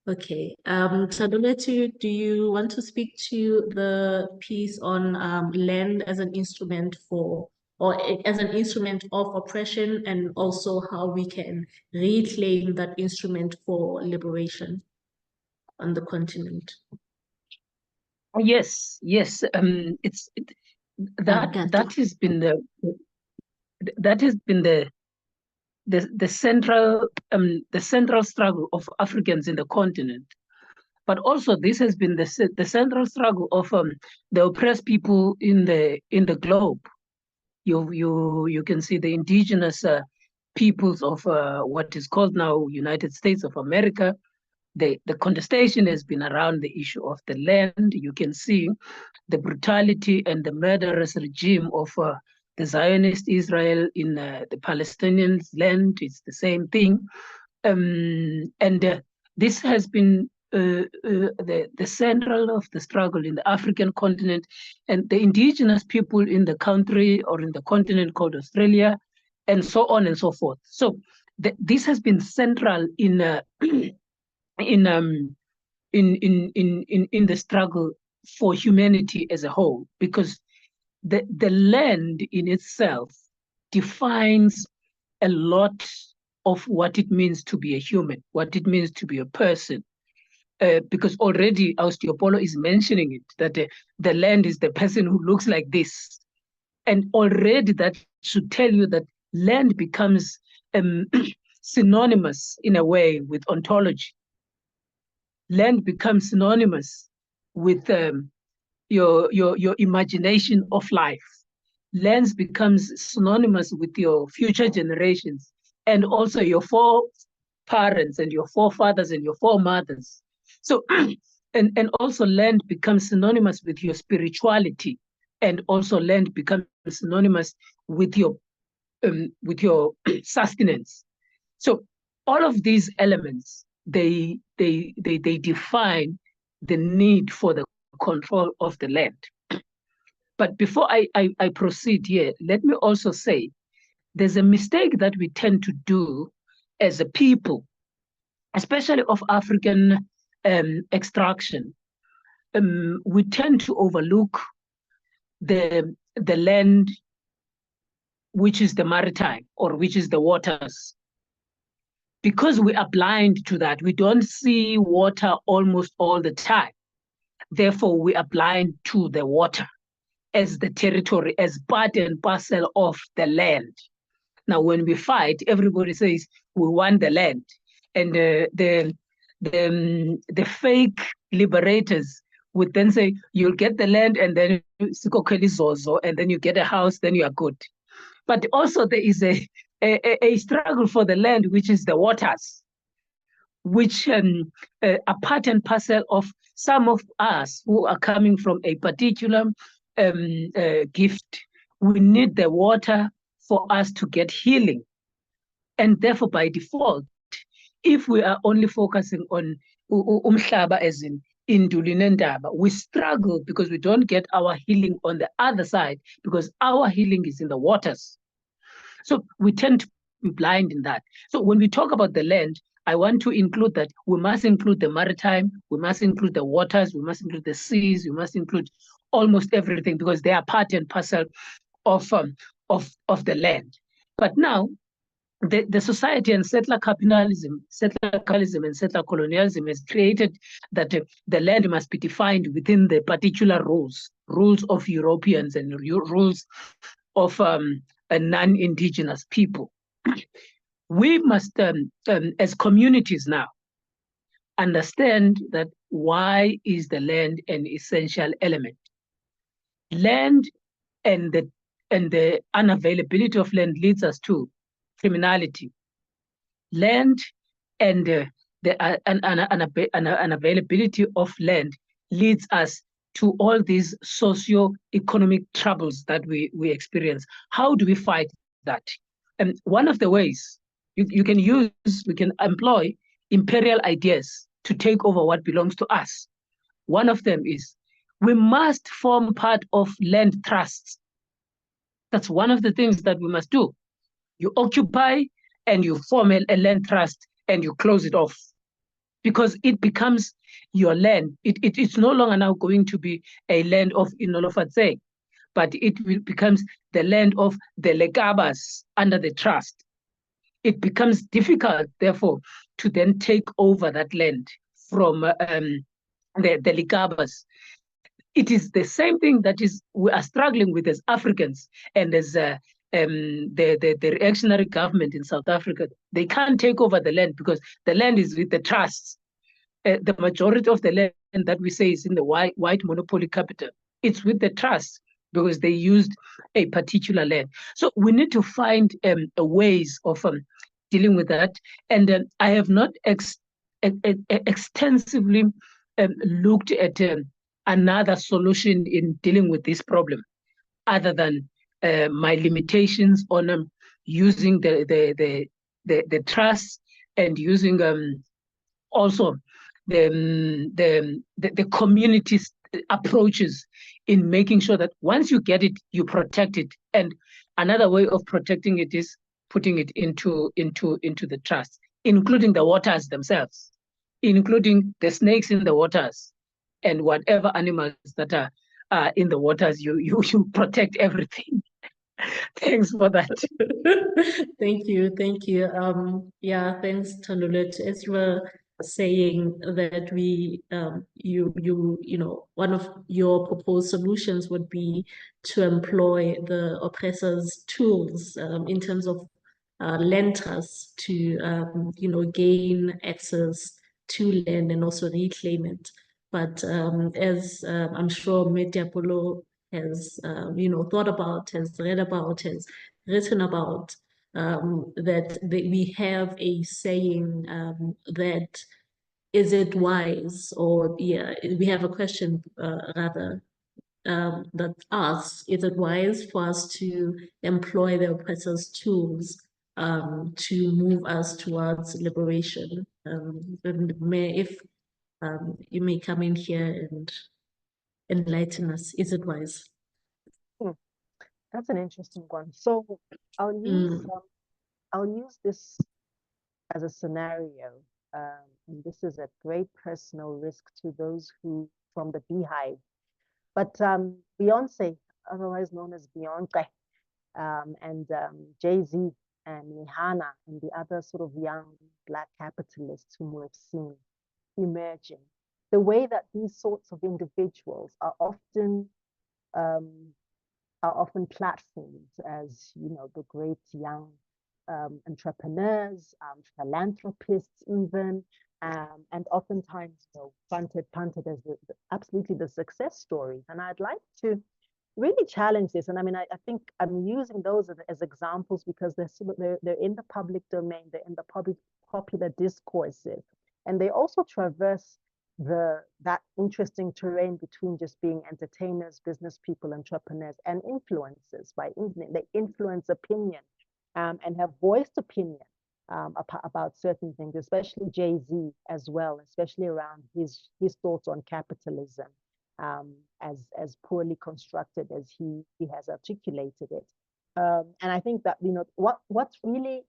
Okay. Thand'Olwethu, do you want to speak to the piece on land as an instrument as an instrument of oppression, and also how we can reclaim that instrument for liberation on the continent? Yes. That has been the central struggle of Africans in the continent. But also this has been the central struggle of the oppressed people in the globe. You can see the indigenous peoples of what is called now United States of America. The contestation has been around the issue of the land. You can see the brutality and the murderous regime of the Zionist Israel in the Palestinian land. It's the same thing. This has been the central of the struggle in the African continent, and the indigenous people in the country or in the continent called Australia, and so on and so forth. So this has been central in the struggle for humanity as a whole, because the land in itself defines a lot of what it means to be a human, what it means to be a person. Because already Liepollo is mentioning it, that the land is the person who looks like this. And already that should tell you that land becomes synonymous in a way with ontology. Land becomes synonymous with your imagination of life. Land becomes synonymous with your future generations, and also your foreparents and your forefathers and your foremothers. So, and also land becomes synonymous with your spirituality, and also land becomes synonymous with your sustenance. So all of these elements, they define the need for the control of the land. But before I proceed here, let me also say there's a mistake that we tend to do as a people, especially of African extraction. We tend to overlook the land, which is the maritime, or which is the waters. Because we are blind to that, we don't see water almost all the time. Therefore, we are blind to the water as the territory, as part and parcel of the land. Now, when we fight, everybody says we want the land, and the fake liberators would then say you'll get the land, and then and then you get a house, then you are good. But also there is a struggle for the land, which is the waters, which are part and parcel of some of us who are coming from a particular gift. We need the water for us to get healing. And therefore, by default, if we are only focusing on umhlaba as in Indulinendaba, we struggle because we don't get our healing on the other side, because our healing is in the waters. So we tend to be blind in that. So when we talk about the land, I want to include that we must include the maritime, we must include the waters, we must include the seas, we must include almost everything, because they are part and parcel of the land. But now, the society and settler capitalism and settler colonialism has created that the land must be defined within the particular rules of Europeans and rules of non-indigenous people. We must, as communities now, understand that why is the land an essential element? Land and the unavailability of land leads us to criminality. Land and an availability of land leads us to all these socio-economic troubles that we experience. How do we fight that? And one of the ways we can employ imperial ideas to take over what belongs to us. One of them is we must form part of land trusts. That's one of the things that we must do. You occupy and you form a land trust and you close it off, because it becomes your land. It's no longer now going to be a land of Inolofatshe, but it becomes the land of the Legabas under the trust. It becomes difficult, therefore, to then take over that land from the Legabas. It is the same thing that we are struggling with as Africans and as the reactionary government in South Africa. They can't take over the land because the land is with the trusts. The majority of the land that we say is in the white monopoly capital. It's with the trusts because they used a particular land. So we need to find ways of dealing with that. And I have not extensively looked at another solution in dealing with this problem, other than my limitations on using the trust and using also the community approaches in making sure that once you get it, you protect it. And another way of protecting it is putting it into the trust, including the waters themselves, including the snakes in the waters, and whatever animals that are in the waters. You protect everything. Thanks for that. Thank you. Yeah, thanks, Thand'Olwethu. As you were saying that one of your proposed solutions would be to employ the oppressors' tools in terms of land trusts to gain access to land and also reclaim it. But as I'm sure Liepollo has thought about, has read about, has written about, that we have a saying that is it wise, or we have a question rather that asks, is it wise for us to employ the oppressor's tools to move us towards liberation? And if you may come in here and enlighten us, is it wise? That's an interesting one. So I'll use this as a scenario. And this is a great personal risk to those who from the beehive. But Beyonce, otherwise known as Beyonce, and Jay-Z and Rihanna and the other sort of young Black capitalists whom we've seen emerging, the way that these sorts of individuals are often platformed as, the great young entrepreneurs, philanthropists even, and oftentimes, punted as absolutely the success stories. And I'd like to really challenge this. And I mean, I think I'm using those as examples because they're in the public domain, they're in the popular discourses, and they also traverse that interesting terrain between just being entertainers, business people, entrepreneurs, and influencers. By they influence opinion and have voiced opinion about certain things, especially Jay-Z as well, especially around his thoughts on capitalism, as poorly constructed as he has articulated it. And I think that what's really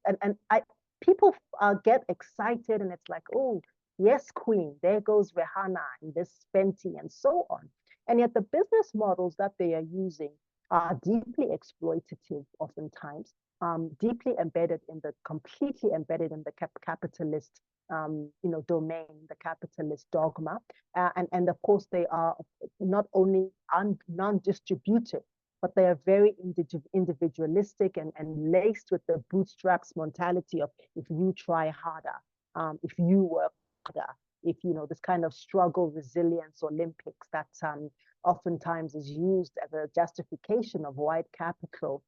people get excited, and it's like, oh yes, Queen, there goes Rihanna and this Fenty and so on. And yet the business models that they are using are deeply exploitative oftentimes, completely embedded in the capitalist domain, the capitalist dogma. And of course, they are not only non-distributive, but they are very individualistic and laced with the bootstraps mentality of if you try harder, if you work harder, if this kind of struggle resilience Olympics that oftentimes is used as a justification of white capital,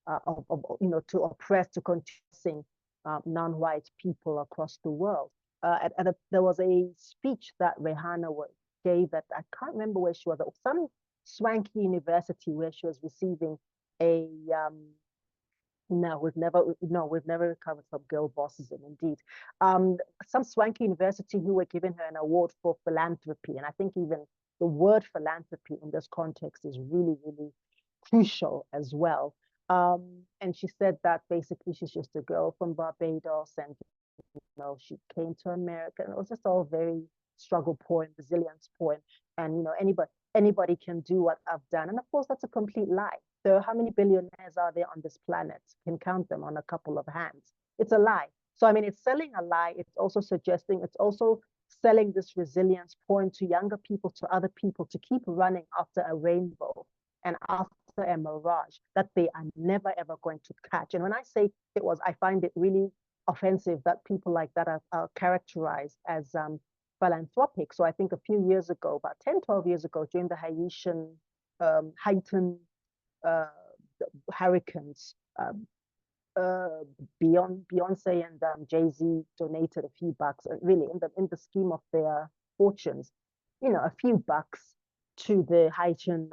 to oppress, to contesting non-white people across the world. there was a speech that Rihanna gave at, I can't remember where she was, at some swanky university where she was receiving a no, we've never recovered from girl bosses, and indeed, some swanky university who were giving her an award for philanthropy, and I think even the word philanthropy in this context is really, really crucial as well. And she said that basically she's just a girl from Barbados, and she came to America, and it was just all very struggle porn, resilience porn, and anybody can do what I've done, and of course that's a complete lie. So how many billionaires are there on this planet? Can count them on a couple of hands. It's a lie. So I mean, it's selling a lie. It's also selling this resilience porn to younger people, to other people, to keep running after a rainbow and after a mirage that they are never ever going to catch. And when I say I find it really offensive that people like that are characterized as philanthropic. So I think a few years ago, about 10, 12 years ago, during the Haitian hurricanes, Beyonce and Jay-Z donated a few bucks, really in the scheme of their fortunes, a few bucks to the Haitian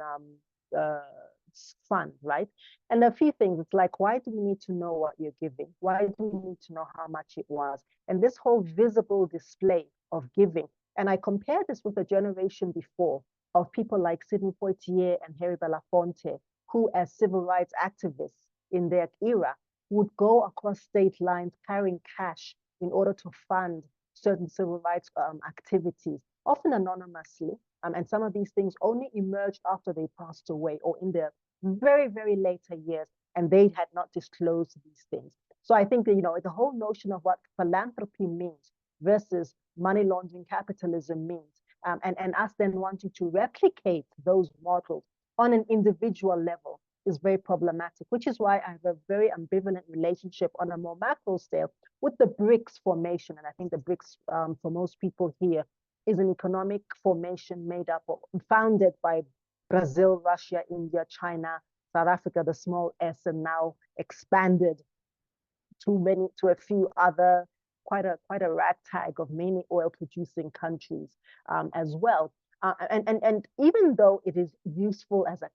fund, right? And a few things, it's like, why do we need to know what you're giving? Why do we need to know how much it was? And this whole visible display of giving, and I compare this with the generation before of people like Sidney Poitier and Harry Belafonte, who as civil rights activists in their era would go across state lines carrying cash in order to fund certain civil rights activities, often anonymously. And some of these things only emerged after they passed away or in their very, very later years, and they had not disclosed these things. So I think that, the whole notion of what philanthropy means versus money laundering capitalism means, and us then wanting to replicate those models on an individual level is very problematic, which is why I have a very ambivalent relationship on a more macro scale with the BRICS formation. And I think the BRICS, for most people here, is an economic formation made up of, founded by Brazil, Russia, India, China, South Africa, the small S, and now expanded to a few other, quite a ragtag of many oil producing countries as well. And even though it is useful as a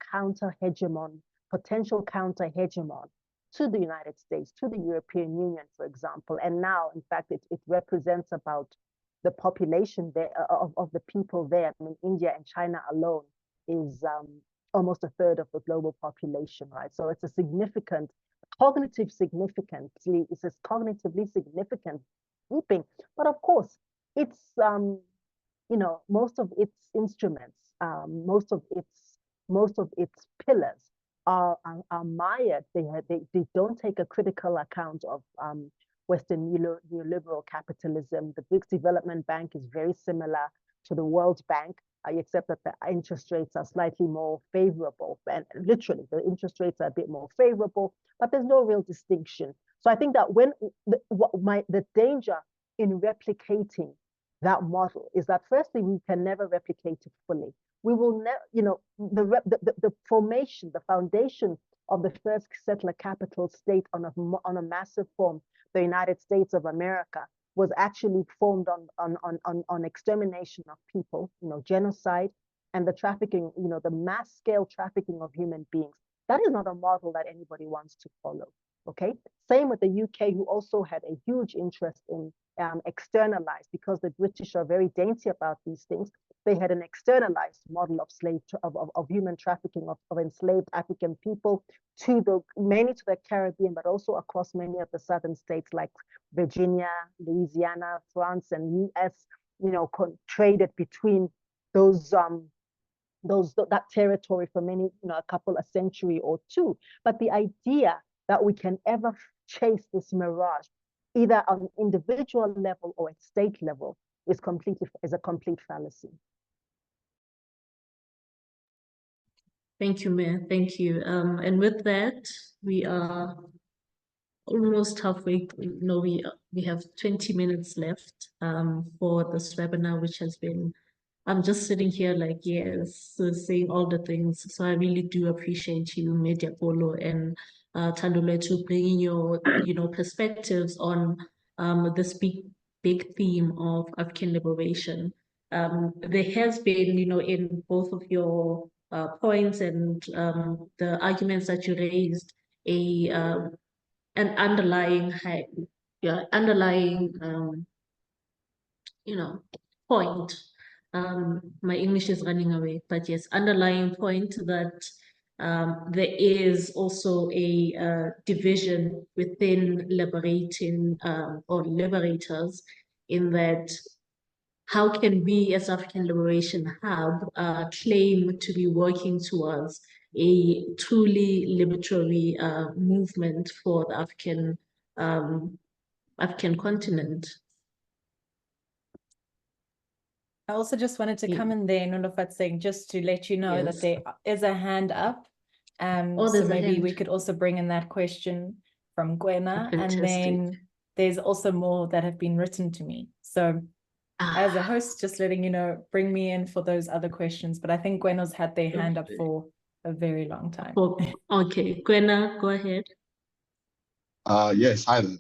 potential counter hegemon to the United States, to the European Union, for example, and now, in fact, it represents about the population there of the people there. I mean, India and China alone is almost a third of the global population, right? So it's a significant, cognitively significant grouping. But of course, it's most of its instruments, most of its pillars are mired. They don't take a critical account of Western neoliberal capitalism. The BRICS Development Bank is very similar to the World Bank, except that the interest rates are slightly more favorable. And literally, the interest rates are a bit more favorable, but there's no real distinction. So I think that when the danger in replicating that model is that, firstly, we can never replicate it fully. We will never, the formation, the foundation of the first settler capital state on a massive form, the United States of America, was actually formed on extermination of people, genocide, and the trafficking, the mass scale trafficking of human beings. That is not a model that anybody wants to follow. Okay. Same with the UK, who also had a huge interest in externalized, because the British are very dainty about these things. They had an externalized model of human trafficking of enslaved African people mainly to the Caribbean, but also across many of the southern states like Virginia, Louisiana, France, and US. Traded between that territory for many, a century or two. But the idea that we can ever chase this mirage, either on individual level or at state level, is a complete fallacy. Thank you, Mayor. Thank you. And with that, we are almost halfway. No, we have 20 minutes left for this webinar, which has been, I'm just sitting here like, yes, saying all the things. So I really do appreciate you, Liepollo and Thand'Olwethu, bringing your perspectives on this big big theme of African liberation. There has been, in both of your points and the arguments that you raised, an underlying point. My English is running away, but yes, underlying point that there is also a division within liberating or liberators, in that how can we as African Liberation Hub claim to be working towards a truly liberatory movement for the African continent? I also just wanted to come in there, Nolofatsing, just to let you know that there is a hand up. So maybe we could also bring in that question from Gwena, and then there's also more that have been written to me. So as a host, just letting you know, bring me in for those other questions. But I think Gwena's had their hand up for a very long time. Okay, Gwena, go ahead. Yes, hi there.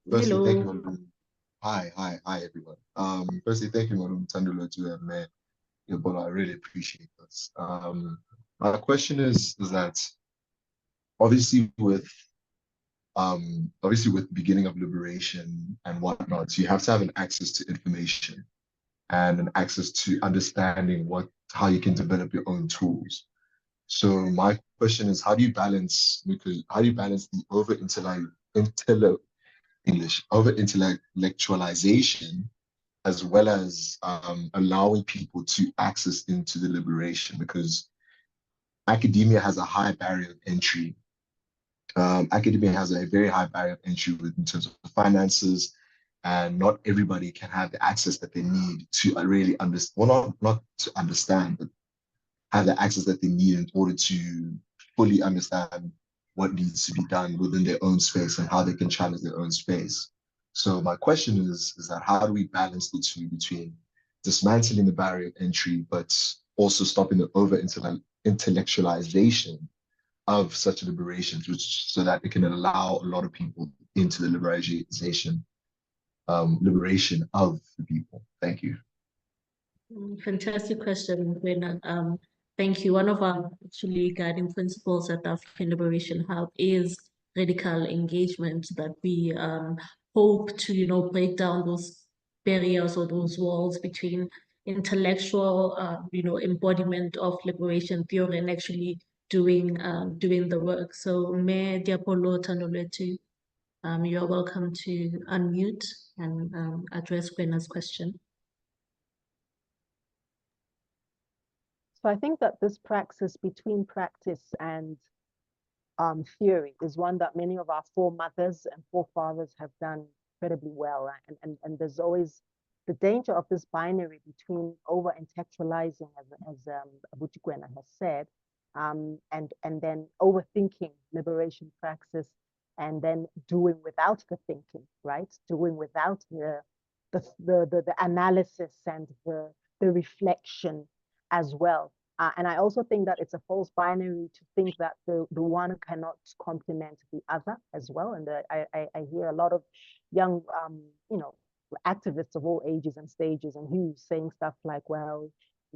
Firstly, Hello. thank you, Madam. Hi, everyone. Firstly, thank you, Madam Thand'Olwethu and Liepollo. I really appreciate this. My question is that obviously with beginning of liberation and whatnot, you have to have an access to information and an access to understanding how you can develop your own tools. So my question is, how do you balance the over-intellectualization as well as allowing people to access into the liberation? Because academia has a high barrier of entry. Academia has a very high barrier of entry in terms of finances, and not everybody can have the access that they need to really understand, well, not to understand, but have the access that they need in order to fully understand what needs to be done within their own space and how they can challenge their own space. So my question is that how do we balance the two between dismantling the barrier of entry, but also stopping the over-intellectualization of such liberations, so that it can allow a lot of people into the liberation of the people? Thank you. Fantastic question, Gwena. Thank you. One of our actually guiding principles at the African Liberation Hub is radical engagement, that we hope to, break down those barriers or those walls between intellectual, embodiment of liberation theory and actually doing the work. So, Mayor Liepollo Thand'Olwethu, you're welcome to unmute and address Gwena's question. So I think that this praxis between practice and theory is one that many of our foremothers and forefathers have done incredibly well. And there's always the danger of this binary between over-intellectualizing, as Abuti Gwena has said, and then overthinking liberation praxis, and then doing without the thinking, right? Doing without the analysis and the reflection as well. And I also think that it's a false binary to think that the one cannot complement the other as well. And I hear a lot of young, activists of all ages and stages and who's saying stuff like, well,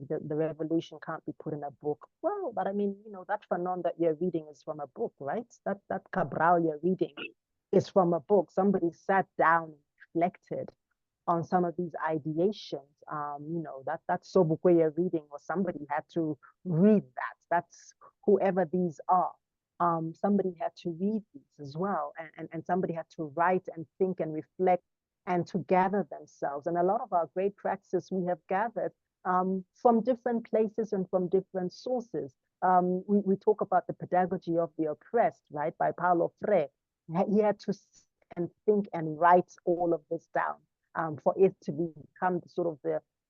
the revolution can't be put in a book. Well, but I mean, that Fanon that you're reading is from a book, right? That Cabral you're reading is from a book. Somebody sat down and reflected on some of these ideations. That Sobukwe you're reading, or somebody had to read that. That's whoever these are. Somebody had to read these as well, and somebody had to write and think and reflect and to gather themselves. And a lot of our great practices we have gathered from different places and from different sources. We talk about the pedagogy of the oppressed, right, by Paulo Freire. He had to sit and think and write all of this down. For it to become sort of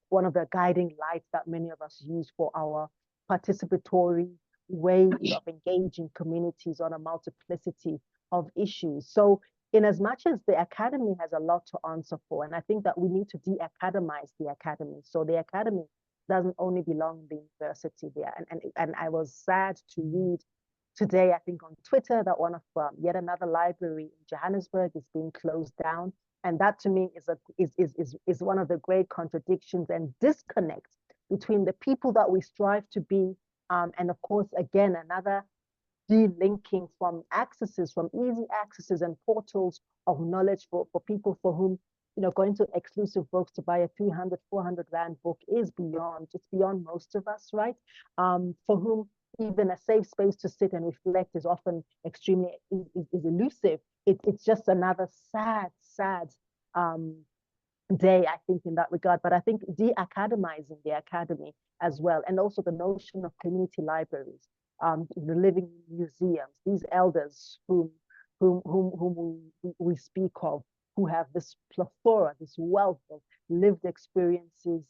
one of the guiding lights that many of us use for our participatory way of engaging communities on a multiplicity of issues. So in as much as the academy has a lot to answer for, and I think that we need to de-academize the academy. So the academy doesn't only belong in the university there. And I was sad to read today, I think on Twitter, that one of yet another library in Johannesburg is being closed down. And that to me is one of the great contradictions and disconnects between the people that we strive to be, and of course, again, another delinking from accesses, from easy accesses and portals of knowledge for people for whom, going to exclusive books to buy a 300, 400 Rand book is beyond, it's beyond most of us, right? For whom even a safe space to sit and reflect is often extremely is elusive. It's just another sad day, I think, in that regard. But I think de-academizing the academy as well, and also the notion of community libraries, the living museums, these elders whom we speak of, who have this plethora, this wealth of lived experiences,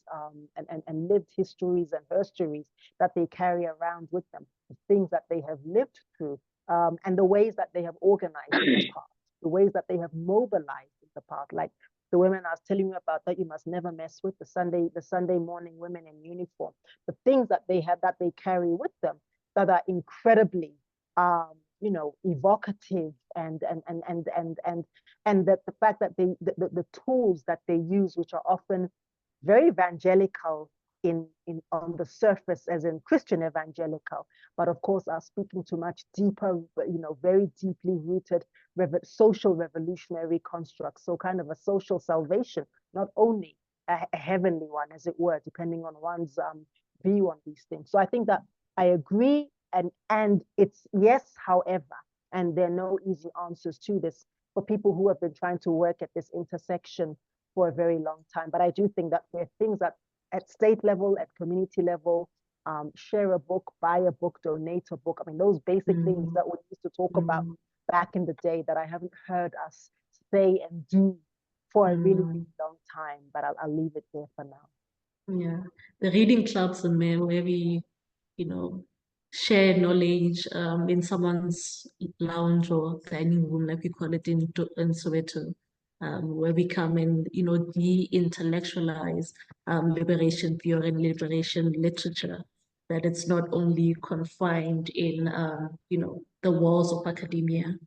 and lived histories and herstories that they carry around with them, the things that they have lived through, and the ways that they have organized in the past, the ways that they have mobilized in the past, like the women I was telling you about that you must never mess with, the Sunday morning women in uniform, the things that they have, that they carry with them, that are incredibly evocative, and that the fact that the tools that they use, which are often very evangelical on the surface, as in Christian evangelical, but of course are speaking to much deeper, very deeply rooted social revolutionary constructs. So kind of a social salvation, not only a heavenly one, as it were, depending on one's view on these things. So I think that I agree, and it's yes, however, and there are no easy answers to this for people who have been trying to work at this intersection for a very long time. But I do think that there are things that at state level, at community level, share a book, buy a book, donate a book. I mean, those basic things that we used to talk about back in the day that I haven't heard us say and do for a really, really long time. But I'll leave it there for now. Yeah, the reading clubs and where we, share knowledge in someone's lounge or dining room, like we call it in Soweto, where we come and, de-intellectualize liberation theory and liberation literature, that it's not only confined in, the walls of academia.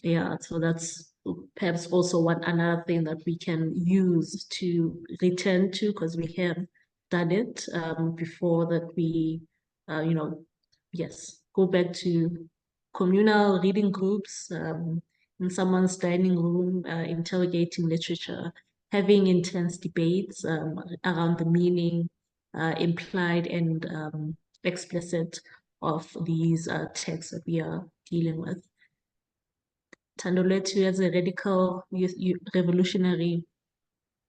Yeah, so that's perhaps also another thing that we can use to return to, because we have done it before, that we, yes, go back to communal reading groups in someone's dining room, interrogating literature, having intense debates around the meaning, implied and explicit, of these texts that we are dealing with. Thand'Olwethu, as a radical revolutionary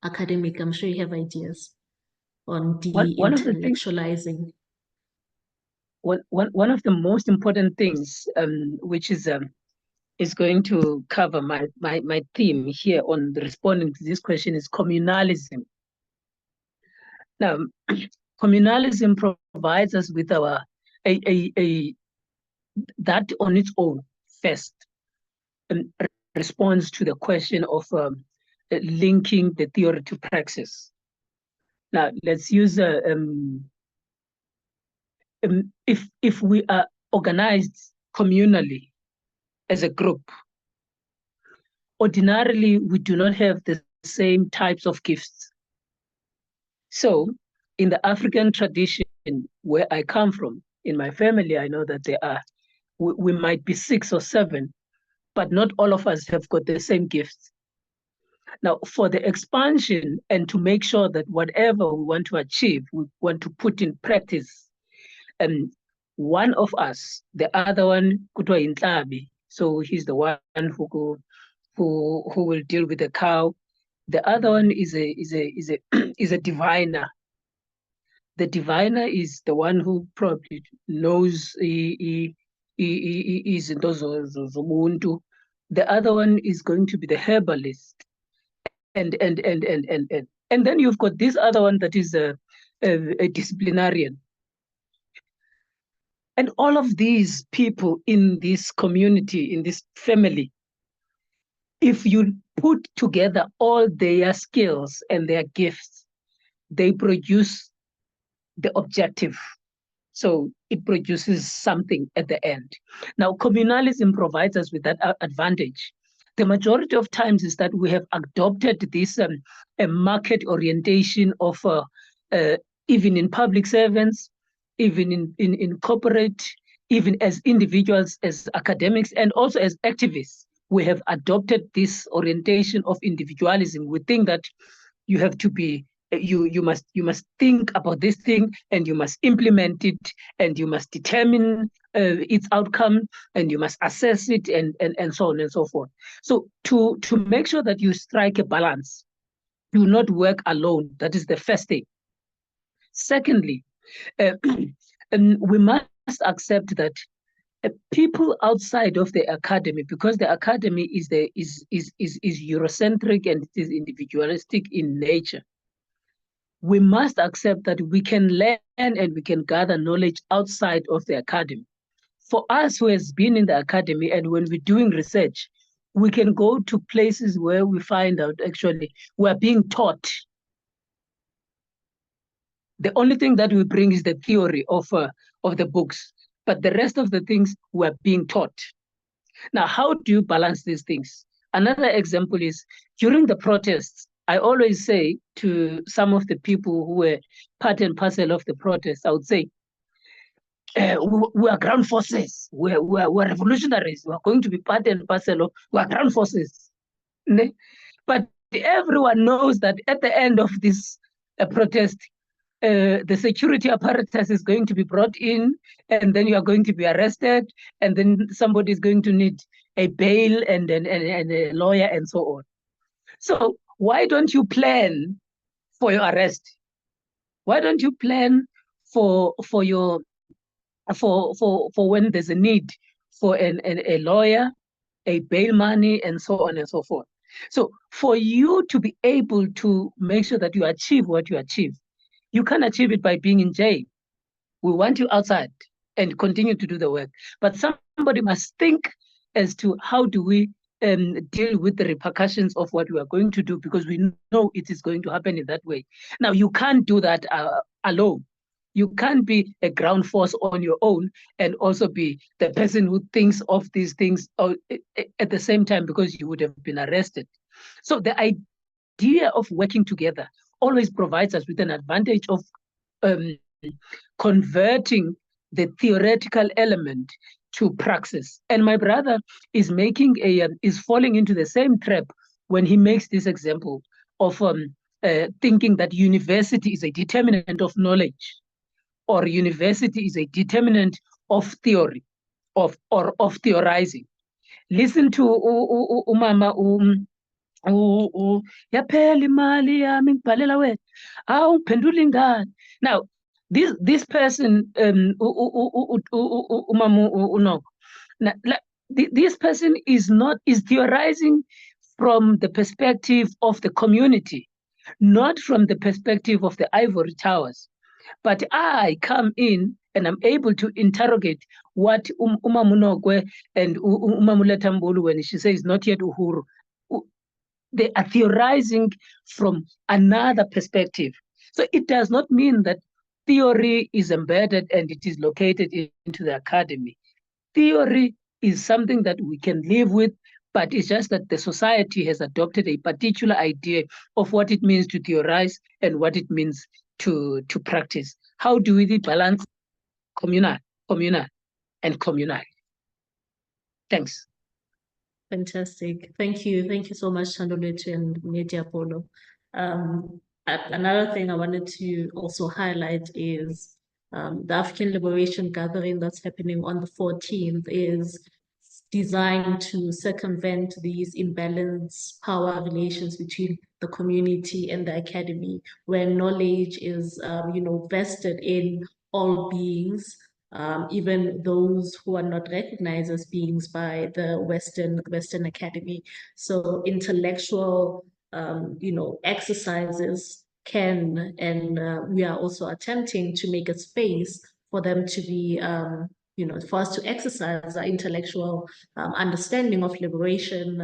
academic, I'm sure you have ideas on de-intellectualizing. One of the most important things, which is going to cover my theme here on responding to this question, is communalism. Now, communalism provides us with that on its own first responds to the question of linking the theory to praxis. Now, let's use if we are organized communally as a group, ordinarily we do not have the same types of gifts. So in the African tradition where I come from, in my family, I know that we might be 6 or 7, but not all of us have got the same gifts. Now, for the expansion and to make sure that whatever we want to achieve, we want to put in practice, one of us, the other one, kutwa Intlabi, so he's the one who will deal with the cow. The other one is a diviner. The diviner is the one who probably knows is Ubuntu. The other one is going to be the herbalist, and then you've got this other one that is a disciplinarian. And all of these people in this community, in this family, if you put together all their skills and their gifts, they produce the objective. So it produces something at the end. Now, communalism provides us with that advantage. The majority of times is that we have adopted this a market orientation of even in public servants, even in corporate, even as individuals, as academics, and also as activists. We have adopted this orientation of individualism. We think that you have to be, you must think about this thing, and you must implement it, and you must determine its outcome, and you must assess it, and so on and so forth. So to make sure that you strike a balance, do not work alone. That is the first thing. Secondly, we must accept that people outside of the academy, because the academy is Eurocentric and it is individualistic in nature, we must accept that we can learn and we can gather knowledge outside of the academy. For us who has been in the academy, and when we're doing research, we can go to places where we find out actually we're being taught. The only thing that we bring is the theory of the books, but the rest of the things we're being taught. Now, how do you balance these things? Another example is during the protests, I always say to some of the people who were part and parcel of the protests, I would say, we are ground forces, we're revolutionaries, we're going to be part and parcel of, we're ground forces. But everyone knows that at the end of this protest, the security apparatus is going to be brought in, and then you are going to be arrested, and then somebody is going to need a bail and a lawyer and so on. So why don't you plan for your arrest? Why don't you plan for when there's a need for a lawyer, a bail money, and so on and so forth? So for you to be able to make sure that you achieve what you achieve, you can't achieve it by being in jail. We want you outside and continue to do the work. But somebody must think as to how do we deal with the repercussions of what we are going to do, because we know it is going to happen in that way. Now, you can't do that alone. You can't be a ground force on your own and also be the person who thinks of these things at the same time, because you would have been arrested. So the idea of working together always provides us with an advantage of converting the theoretical element to praxis. And my brother is falling into the same trap when he makes this example of thinking that university is a determinant of knowledge, or university is a determinant of theory, or of theorizing. Listen to umama yaphela imali yami ngibhalela wena awungiphenduli ngani. Now this person this person is theorizing from the perspective of the community, not from the perspective of the ivory towers. But I come in and I'm able to interrogate what Umamunogwe and Umamuleta Mbulu, when she says not yet Uhuru, they are theorizing from another perspective. So it does not mean that theory is embedded and it is located into the academy. Theory is something that we can live with, but it's just that the society has adopted a particular idea of what it means to theorize and what it means to practice. How do we balance communal, and communal? Thanks. Fantastic. Thank you. Thank you so much, Thand'Olwethu and Liepollo. Another thing I wanted to also highlight is the Afrikan Liberation Gathering that's happening on the 14th is designed to circumvent these imbalanced power relations between the community and the academy, where knowledge is, vested in all beings, even those who are not recognized as beings by the Western academy. So intellectual, exercises can, and we are also attempting to make a space for them to be, for us to exercise our intellectual understanding of liberation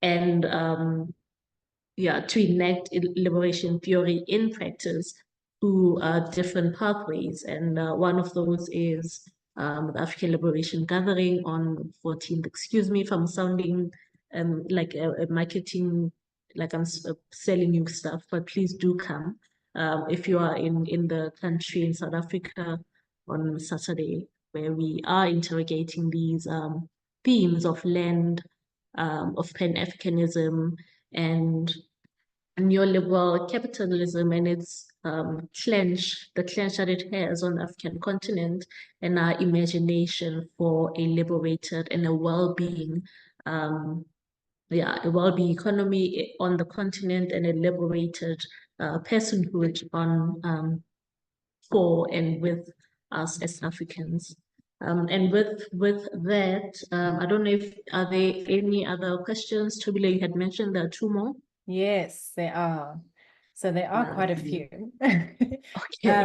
and to enact liberation theory in practice through different pathways. And one of those is the African Liberation Gathering on 14th. Excuse me if I'm sounding like a marketing, like I'm selling you stuff, but please do come. If you are in the country in South Africa on Saturday, where we are interrogating these themes of land, of Pan-Africanism and neoliberal capitalism and its the clench that it has on the African continent, and our imagination for a liberated and a well-being a well-being economy on the continent, and a liberated personhood on for and with us as Africans. And with that, I don't know if are there any other questions? Tobile, you had mentioned there are two more. Yes, there are. So there are quite a few. Okay.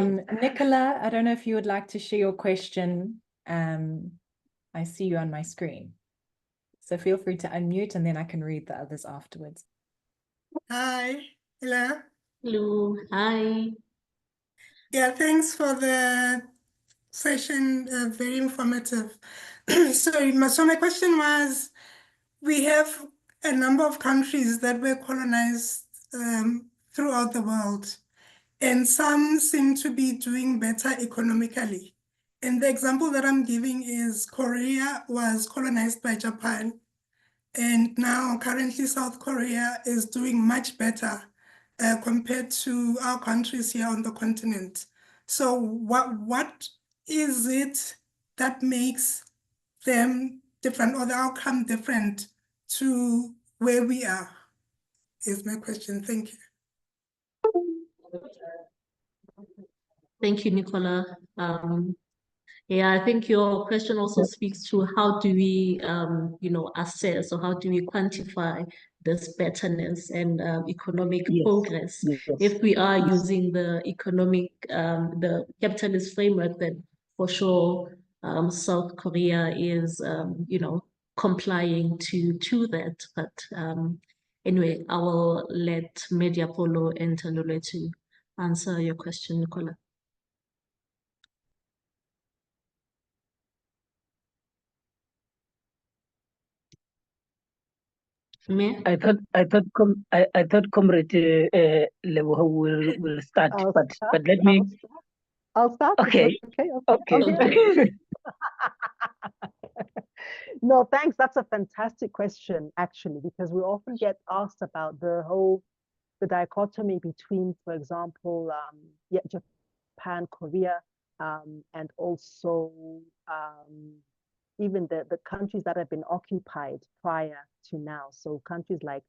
Nicola, I don't know if you would like to share your question. I see you on my screen. So feel free to unmute and then I can read the others afterwards. Hi, hello. Hello, hi. Yeah, thanks for the session, very informative. So my question was, we have a number of countries that were colonized throughout the world, and some seem to be doing better economically. And the example that I'm giving is Korea was colonized by Japan, and now currently South Korea is doing much better compared to our countries here on the continent. So what is it that makes them different, or the outcome different to where we are, is my question. Thank you. Thank you, Nicola. Yeah, I think your question also speaks to how do we, assess, or how do we quantify this betterness and economic progress? Yes. If we are using the the capitalist framework, then for sure, South Korea is, complying to that. But anyway, I will let Liepollo and Thand'Olwethu answer your question, Nicola. I thought Comrade Lebohang will start, but let me. I'll start. Okay. Okay. No, thanks. That's a fantastic question, actually, because we often get asked about the dichotomy between, for example, Japan, Korea, and also even the countries that have been occupied prior to now. So countries like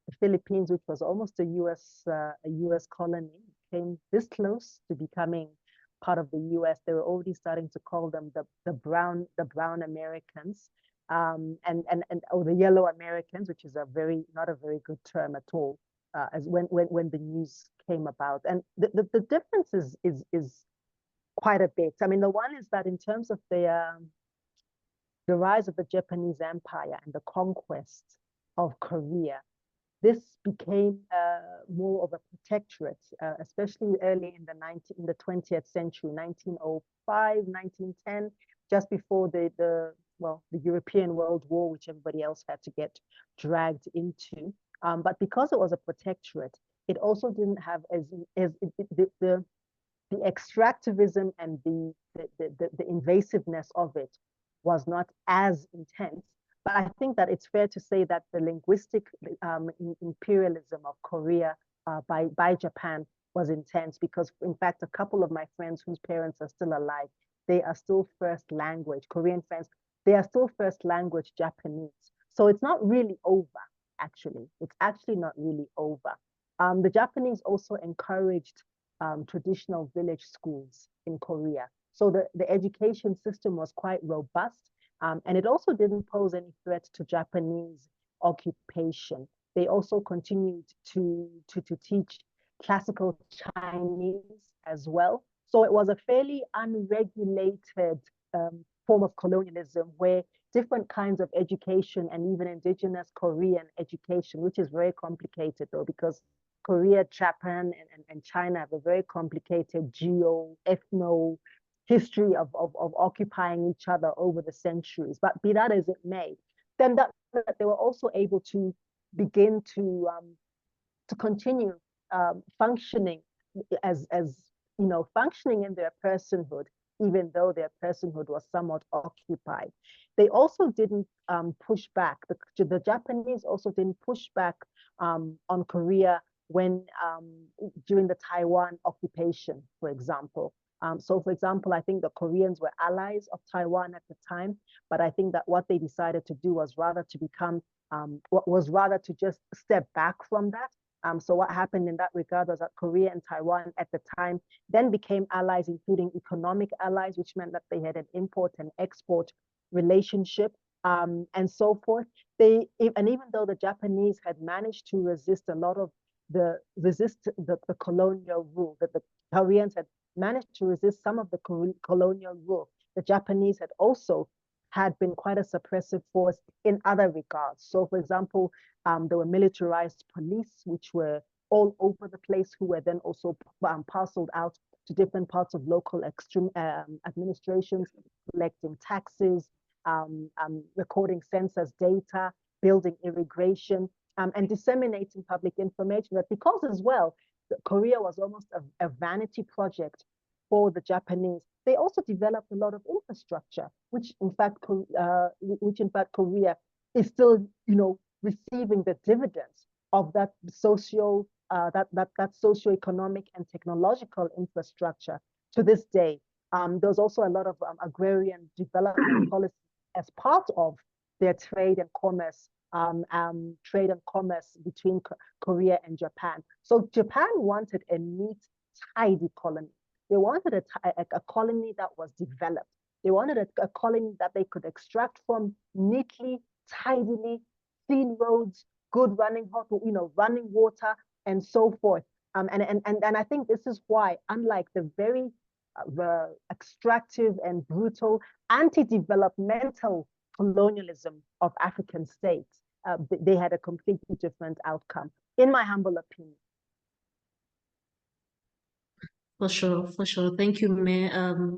the Philippines, which was almost a US colony, came this close to becoming part of the US. They were already starting to call them the brown Americans, or the yellow Americans, which is not a very good term at all, as when the news came about. And the difference is quite a bit. I mean, the one is that in terms of the rise of the Japanese Empire and the conquest of Korea, this became more of a protectorate, especially early in the 20th century, 1905, 1910, just before the European World War, which everybody else had to get dragged into. But because it was a protectorate, it also didn't have the extractivism and the invasiveness of it was not as intense. But I think that it's fair to say that the linguistic imperialism of Korea by Japan was intense, because in fact, a couple of my friends whose parents are still alive, they are still first language, Korean friends, they are still first language Japanese. So it's not really over, actually. It's actually not really over. The Japanese also encouraged traditional village schools in Korea. So the education system was quite robust, and it also didn't pose any threat to Japanese occupation. They also continued to teach classical Chinese as well. So it was a fairly unregulated form of colonialism, where different kinds of education, and even indigenous Korean education, which is very complicated though, because Korea, Japan, and China have a very complicated ethno history of occupying each other over the centuries. But be that as it may, then that they were also able to begin to continue functioning as functioning in their personhood, even though their personhood was somewhat occupied. They also didn't push back. The Japanese also didn't push back on Korea when during the Taiwan occupation, for example. So, for example, I think the Koreans were allies of Taiwan at the time, but I think that what they decided to do was rather to just step back from that. So what happened in that regard was that Korea and Taiwan at the time then became allies, including economic allies, which meant that they had an import and export relationship, and so forth. And even though the Japanese had managed to resist a lot of the colonial rule, that the Koreans had managed to resist some of the colonial rule, the Japanese had been quite a suppressive force in other regards. So, for example, there were militarized police, which were all over the place, who were then also parceled out to different parts of local administrations, collecting taxes, recording census data, building irrigation, and disseminating public information. But because as well, Korea was almost a vanity project for the Japanese, they also developed a lot of infrastructure, which in fact Korea is still, receiving the dividends of that socio-economic and technological infrastructure to this day. There's also a lot of agrarian development policy as part of their trade and commerce between Korea and Japan. So Japan wanted a neat, tidy colony. They wanted a colony that was developed. They wanted a colony that they could extract from neatly, tidily, clean roads, good running water, and so forth. And I think this is why, unlike the very extractive and brutal anti-developmental colonialism of African states, they had a completely different outcome, in my humble opinion. For sure. Thank you, Mayor.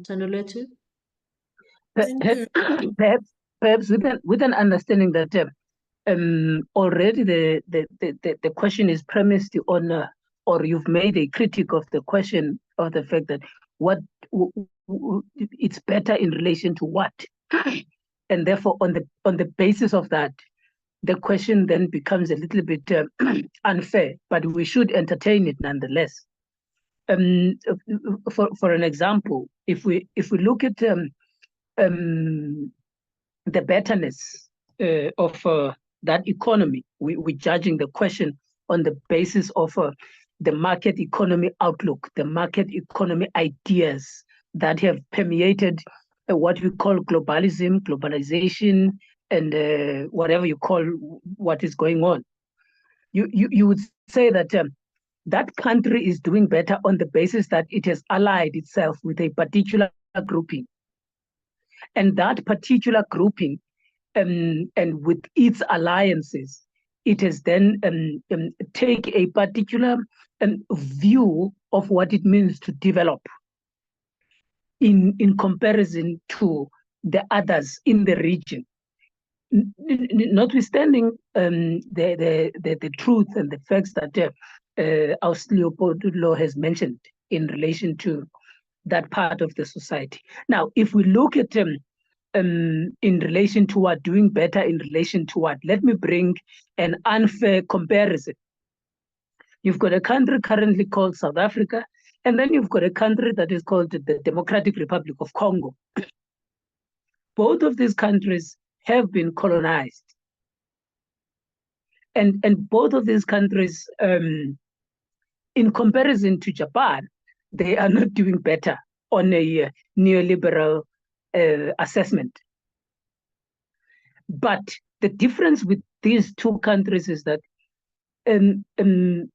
Thand'Olwethu? Perhaps with an understanding that already the question is premised on, or you've made a critique of the question of the fact that it's better in relation to what, and therefore on the basis of that, the question then becomes a little bit unfair, but we should entertain it nonetheless. For an example, if we look at the betterness of that economy, we're judging the question on the basis of the market economy outlook, the market economy ideas that have permeated what we call globalization, and whatever you call what is going on. You would say that that country is doing better on the basis that it has allied itself with a particular grouping. And that particular grouping, and with its alliances, it has then take a particular view of what it means to develop in comparison to the others in the region. Notwithstanding the truth and the facts that Leopoldo has mentioned in relation to that part of the society. Now, if we look at in relation to what, doing better in relation to what, let me bring an unfair comparison. You've got a country currently called South Africa, and then you've got a country that is called the Democratic Republic of Congo. Both of these countries have been colonized. And both of these countries, in comparison to Japan, they are not doing better on a neoliberal assessment. But the difference with these two countries is that the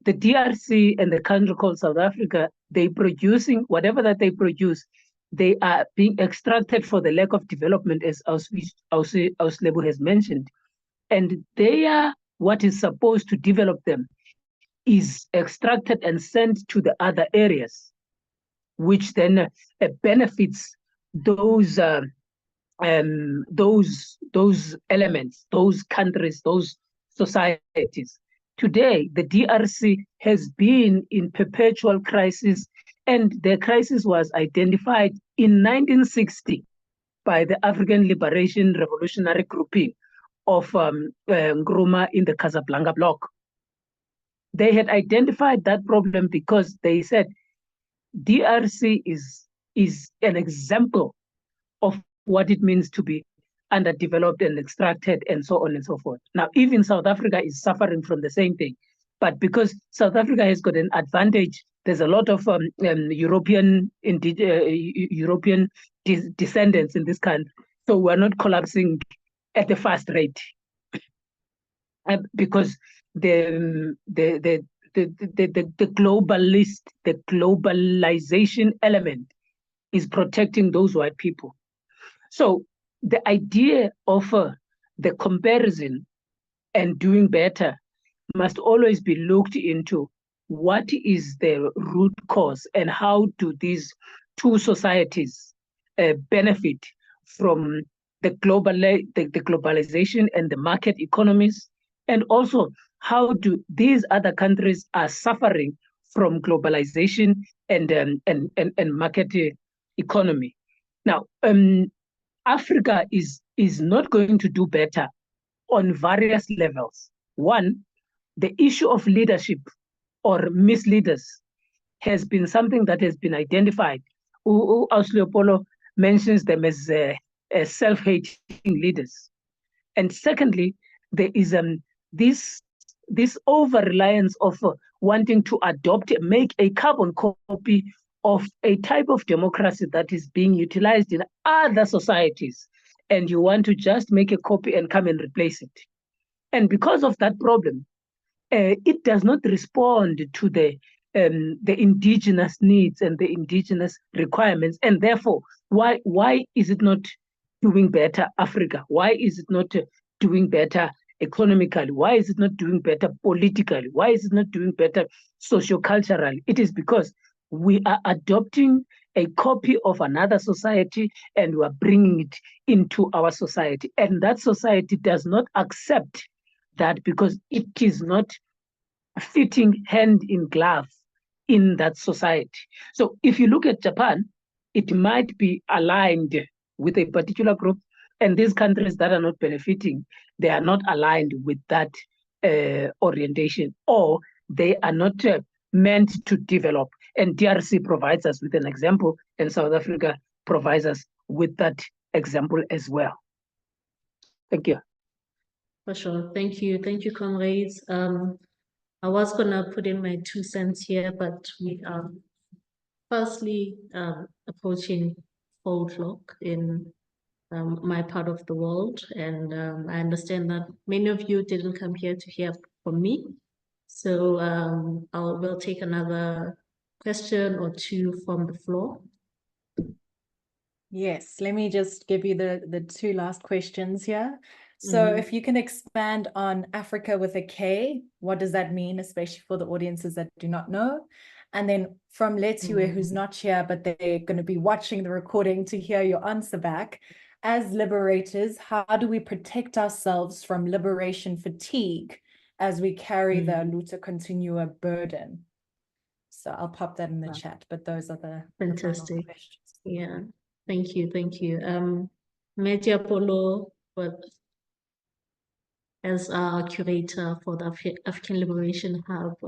DRC and the country called South Africa, they producing whatever that they produce, they are being extracted for the lack of development, as Lebo has mentioned. And they are what is supposed to develop them is extracted and sent to the other areas, which then benefits those elements, those countries, those societies. Today, the DRC has been in perpetual crisis, and the crisis was identified in 1960 by the Afrikan Liberation Revolutionary Grouping of Nkrumah in the Casablanca bloc. They had identified that problem because they said DRC is an example of what it means to be underdeveloped and extracted and so on and so forth. Now, even South Africa is suffering from the same thing. But because South Africa has got an advantage, there's a lot of European descendants in this country. So we're not collapsing at a fast rate. Because the globalization element is protecting those white people. So the idea of the comparison and doing better must always be looked into. What is the root cause and how do these two societies benefit from the globalization and the market economies? And also, how do these other countries are suffering from globalization and market economy? Now, Africa is not going to do better on various levels. One, the issue of leadership or misleaders has been something that has been identified. Leopoldo mentions them as self-hating leaders. And secondly, there is this over-reliance of wanting to make a carbon copy of a type of democracy that is being utilized in other societies, and you want to just make a copy and come and replace it. And because of that problem, it does not respond to the indigenous needs and the indigenous requirements, and therefore, why is it not doing better, Africa? Why is it not doing better economically? Why is it not doing better politically? Why is it not doing better socioculturally? It is because we are adopting a copy of another society and we are bringing it into our society. And that society does not accept that because it is not fitting hand in glove in that society. So if you look at Japan, it might be aligned with a particular group, and these countries that are not benefiting, they are not aligned with that orientation, or they are not meant to develop. And DRC provides us with an example, and South Africa provides us with that example as well. Thank you. For sure. Thank you, comrades. I was gonna put in my 2 cents here, but we are firstly approaching 4 o'clock in my part of the world, and I understand that many of you didn't come here to hear from me. So we'll take another question or 2 from the floor. Yes, let me just give you the 2 last questions here. So if you can expand on Africa with a K, what does that mean, especially for the audiences that do not know? And then from Lethiwe, who's not here, but they're going to be watching the recording to hear your answer back. As liberators, how do we protect ourselves from liberation fatigue as we carry the luta continua burden? So I'll pop that in the chat, but those are the Fantastic questions. Yeah, thank you. Liepollo, as our curator for the African Liberation Hub,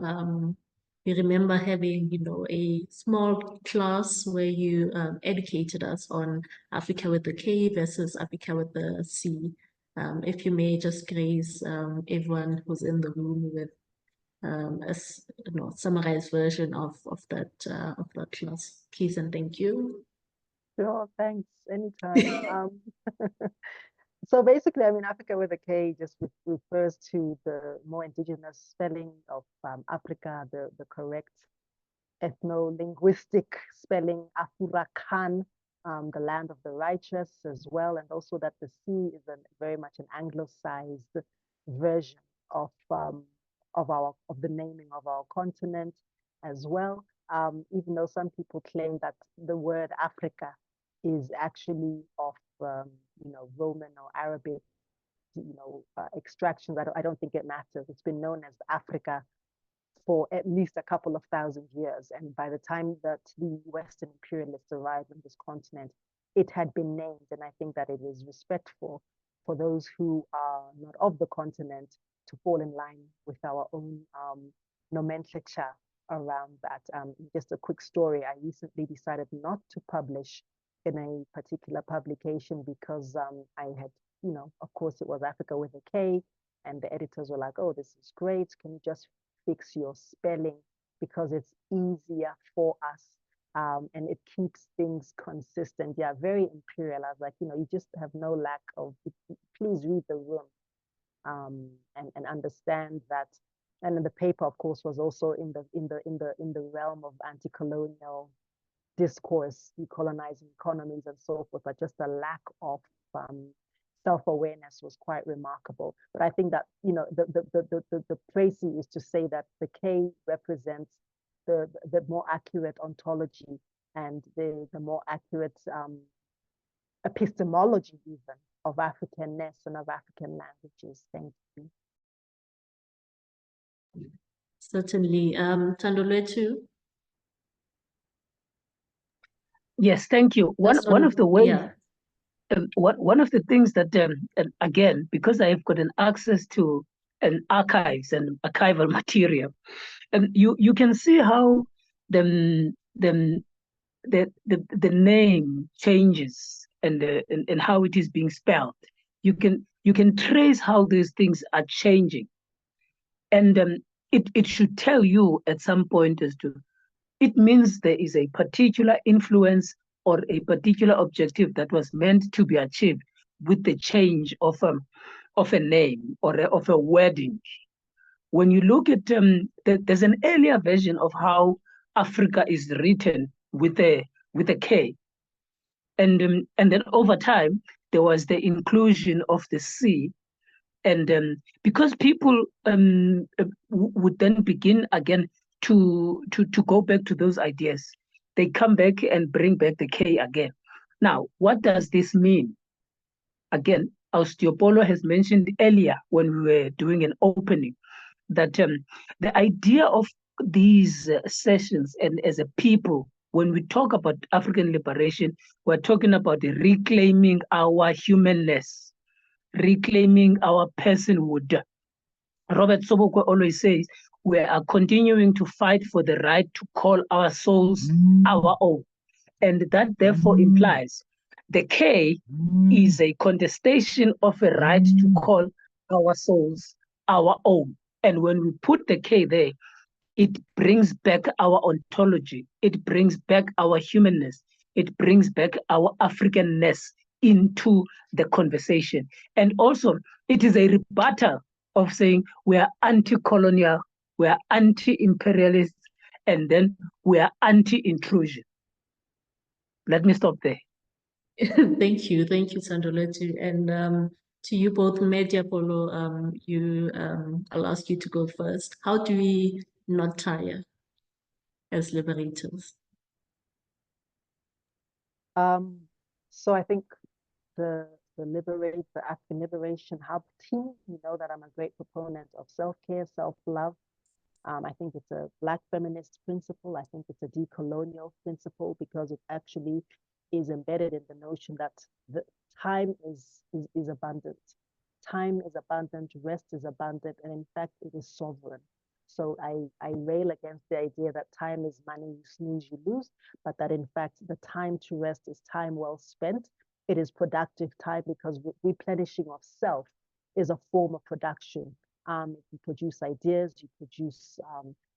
we remember having, a small class where you educated us on Africa with the K versus Africa with the C. If you may just grace everyone who's in the room with a summarized version of that class, please and thank you. Sure, thanks. Anytime. So basically, I mean, Africa with a K just refers to the more indigenous spelling of Africa, the correct ethno-linguistic spelling, Afurakan, the land of the righteous as well, and also that the C is very much an anglicized version of of the naming of our continent as well. Even though some people claim that the word Africa is actually of Roman or Arabic extractions. I don't think it matters. It's been known as Africa for at least a couple of thousand years. And by the time that the Western imperialists arrived on this continent, it had been named. And I think that it is respectful for those who are not of the continent to fall in line with our own nomenclature around that. Just a quick story. I recently decided not to publish in a particular publication because I had, of course it was Africa with a K, and the editors were like, oh, this is great. Can you just fix your spelling because it's easier for us and it keeps things consistent. Yeah, very imperial. I was like, you just have no lack of, please read the room and understand that. And then the paper, of course, was also in the realm of anti-colonial discourse, decolonizing economies and so forth, but just the lack of self-awareness was quite remarkable. But I think that the précis is to say that the K represents the more accurate ontology and the more accurate epistemology even of Africanness and of African languages. Thank you. Certainly. Thand'Olwethu? Yes, thank you. One of the ways, yeah. One of the things that, again, because I have gotten access to archives and archival material, you can see how the name changes and how it is being spelled. You can trace how these things are changing, and it should tell you at some point as to, it means there is a particular influence or a particular objective that was meant to be achieved with the change of a name or of a wording. When you look at, there's an earlier version of how Africa is written with a K. And then over time, there was the inclusion of the C. And because people would then begin again to go back to those ideas, they come back and bring back the K again. Now, what does this mean? Again, Leepollo has mentioned earlier when we were doing an opening that the idea of these sessions and as a people, when we talk about African liberation, we're talking about reclaiming our humanness, reclaiming our personhood. Robert Sobukwe always says, we are continuing to fight for the right to call our souls our own. And that therefore implies the K is a contestation of a right to call our souls our own. And when we put the K there, it brings back our ontology. It brings back our humanness. It brings back our Africanness into the conversation. And also, it is a rebuttal of saying we are anti-colonial, we are anti-imperialist, and then we are anti-intrusion. Let me stop there. Thank you, Thand'Olwethu. And to you both, Leepollo, I'll ask you to go first. How do we not tire as liberators? So I think the African Liberation Hub team, you know that I'm a great proponent of self-care, self-love. I think it's a Black feminist principle. I think it's a decolonial principle because it actually is embedded in the notion that the time is abundant. Time is abundant, rest is abundant, and in fact, it is sovereign. So I rail against the idea that time is money, you snooze, you lose, but that in fact, the time to rest is time well spent. It is productive time because replenishing of self is a form of production. You produce ideas, you produce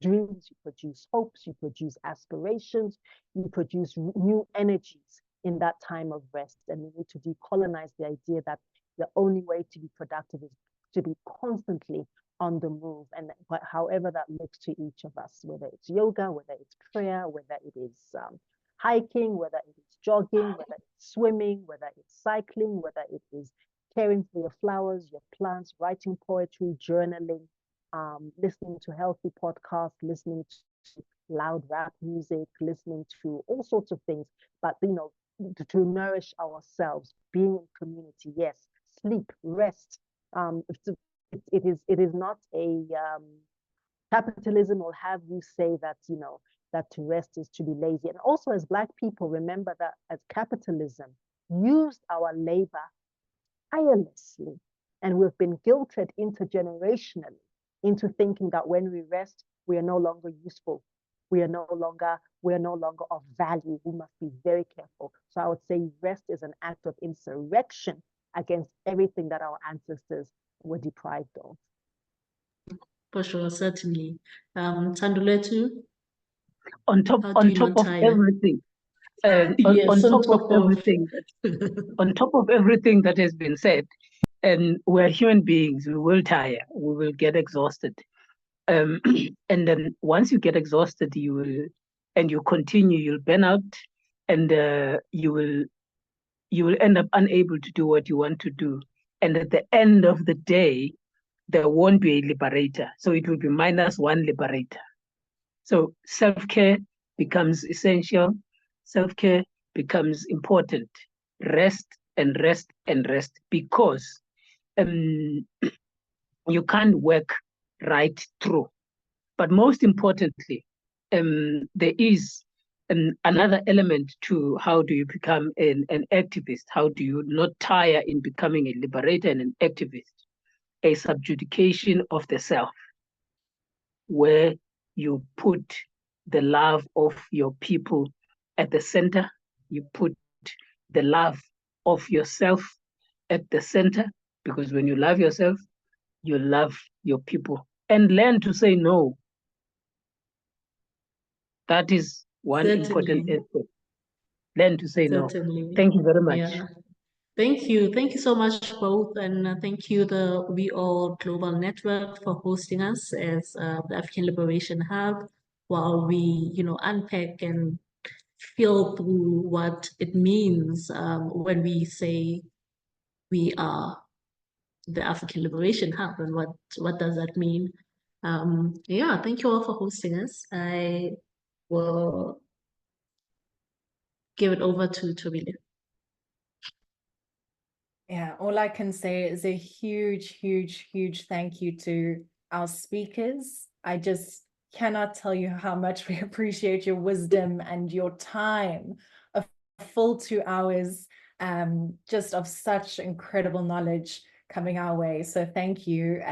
dreams, you produce hopes, you produce aspirations, you produce new energies in that time of rest. And we need to decolonize the idea that the only way to be productive is to be constantly on the move, and however that looks to each of us, whether it's yoga, whether it's prayer, whether it is hiking, whether it is jogging, whether it's swimming, whether it's cycling, whether it is caring for your flowers, your plants, writing poetry, journaling, listening to healthy podcasts, listening to loud rap music, listening to all sorts of things, but to nourish ourselves, being in community, yes, sleep, rest. It is not a capitalism will have you say that that to rest is to be lazy. And also, as Black people, remember that as capitalism used our labor tirelessly, and we've been guilted intergenerationally into thinking that when we rest, we are no longer useful. We are no longer of value. We must be very careful. So I would say rest is an act of insurrection against everything that our ancestors were deprived of. For sure, certainly. Thand'Olwethu, on top of everything, yes, on top of everything, on top of everything that has been said, and we're human beings, we will tire, we will get exhausted. And then once you get exhausted, you will, and you continue, you'll burn out, and you will end up unable to do what you want to do. And at the end of the day, there won't be a liberator. So it will be -1 liberator. So self-care becomes essential. Self-care becomes important. Rest and rest and rest, because you can't work right through. But most importantly, there is another element to how do you become an activist? How do you not tire in becoming a liberator and an activist? A subjugation of the self, where you put the love of your people at the center, you put the love of yourself at the center, because when you love yourself, you love your people, and learn to say no. That is one important aspect. Learn to say no. Thank you very much. Yeah. Thank you so much both, and thank you the WEAll Global Network for hosting us as the African Liberation Hub, while we unpack and feel through what it means when we say we are the African Liberation Hub, and what does that mean. Yeah, thank you all for hosting us. I will give it over to Tobile. Yeah, all I can say is a huge, huge, huge thank you to our speakers. I just cannot tell you how much we appreciate your wisdom and your time. A full 2 hours, just of such incredible knowledge coming our way. So thank you.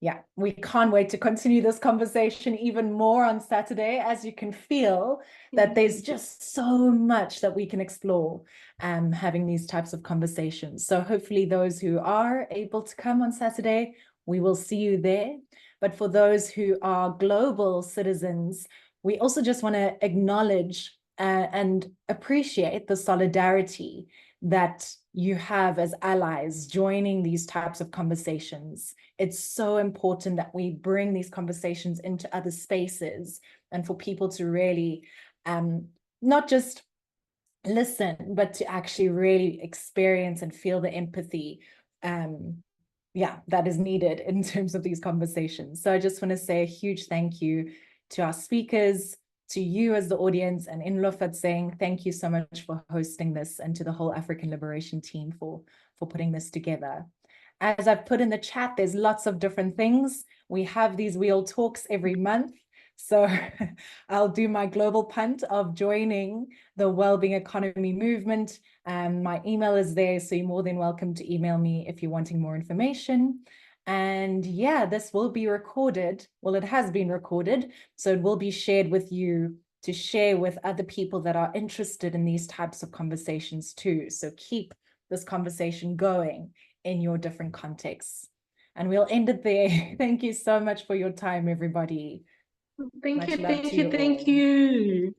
Yeah, we can't wait to continue this conversation even more on Saturday, as you can feel that there's just so much that we can explore having these types of conversations. So hopefully those who are able to come on Saturday, we will see you there. But for those who are global citizens, we also just want to acknowledge and appreciate the solidarity that you have as allies joining these types of conversations. It's so important that we bring these conversations into other spaces, and for people to really not just listen, but to actually really experience and feel the empathy that is needed in terms of these conversations. So I just want to say a huge thank you to our speakers, to you as the audience, and Inlo thank you so much for hosting this, and to the whole African Liberation team for putting this together. As I've put in the chat, there's lots of different things. We have these WEAll talks every month. So I'll do my global punt of joining the Wellbeing Economy movement. My email is there, so you're more than welcome to email me if you're wanting more information. And yeah, this will be recorded. Well, it has been recorded, so it will be shared with you to share with other people that are interested in these types of conversations too. So keep this conversation going in your different contexts. And we'll end it there. Thank you so much for your time, everybody. Thank you.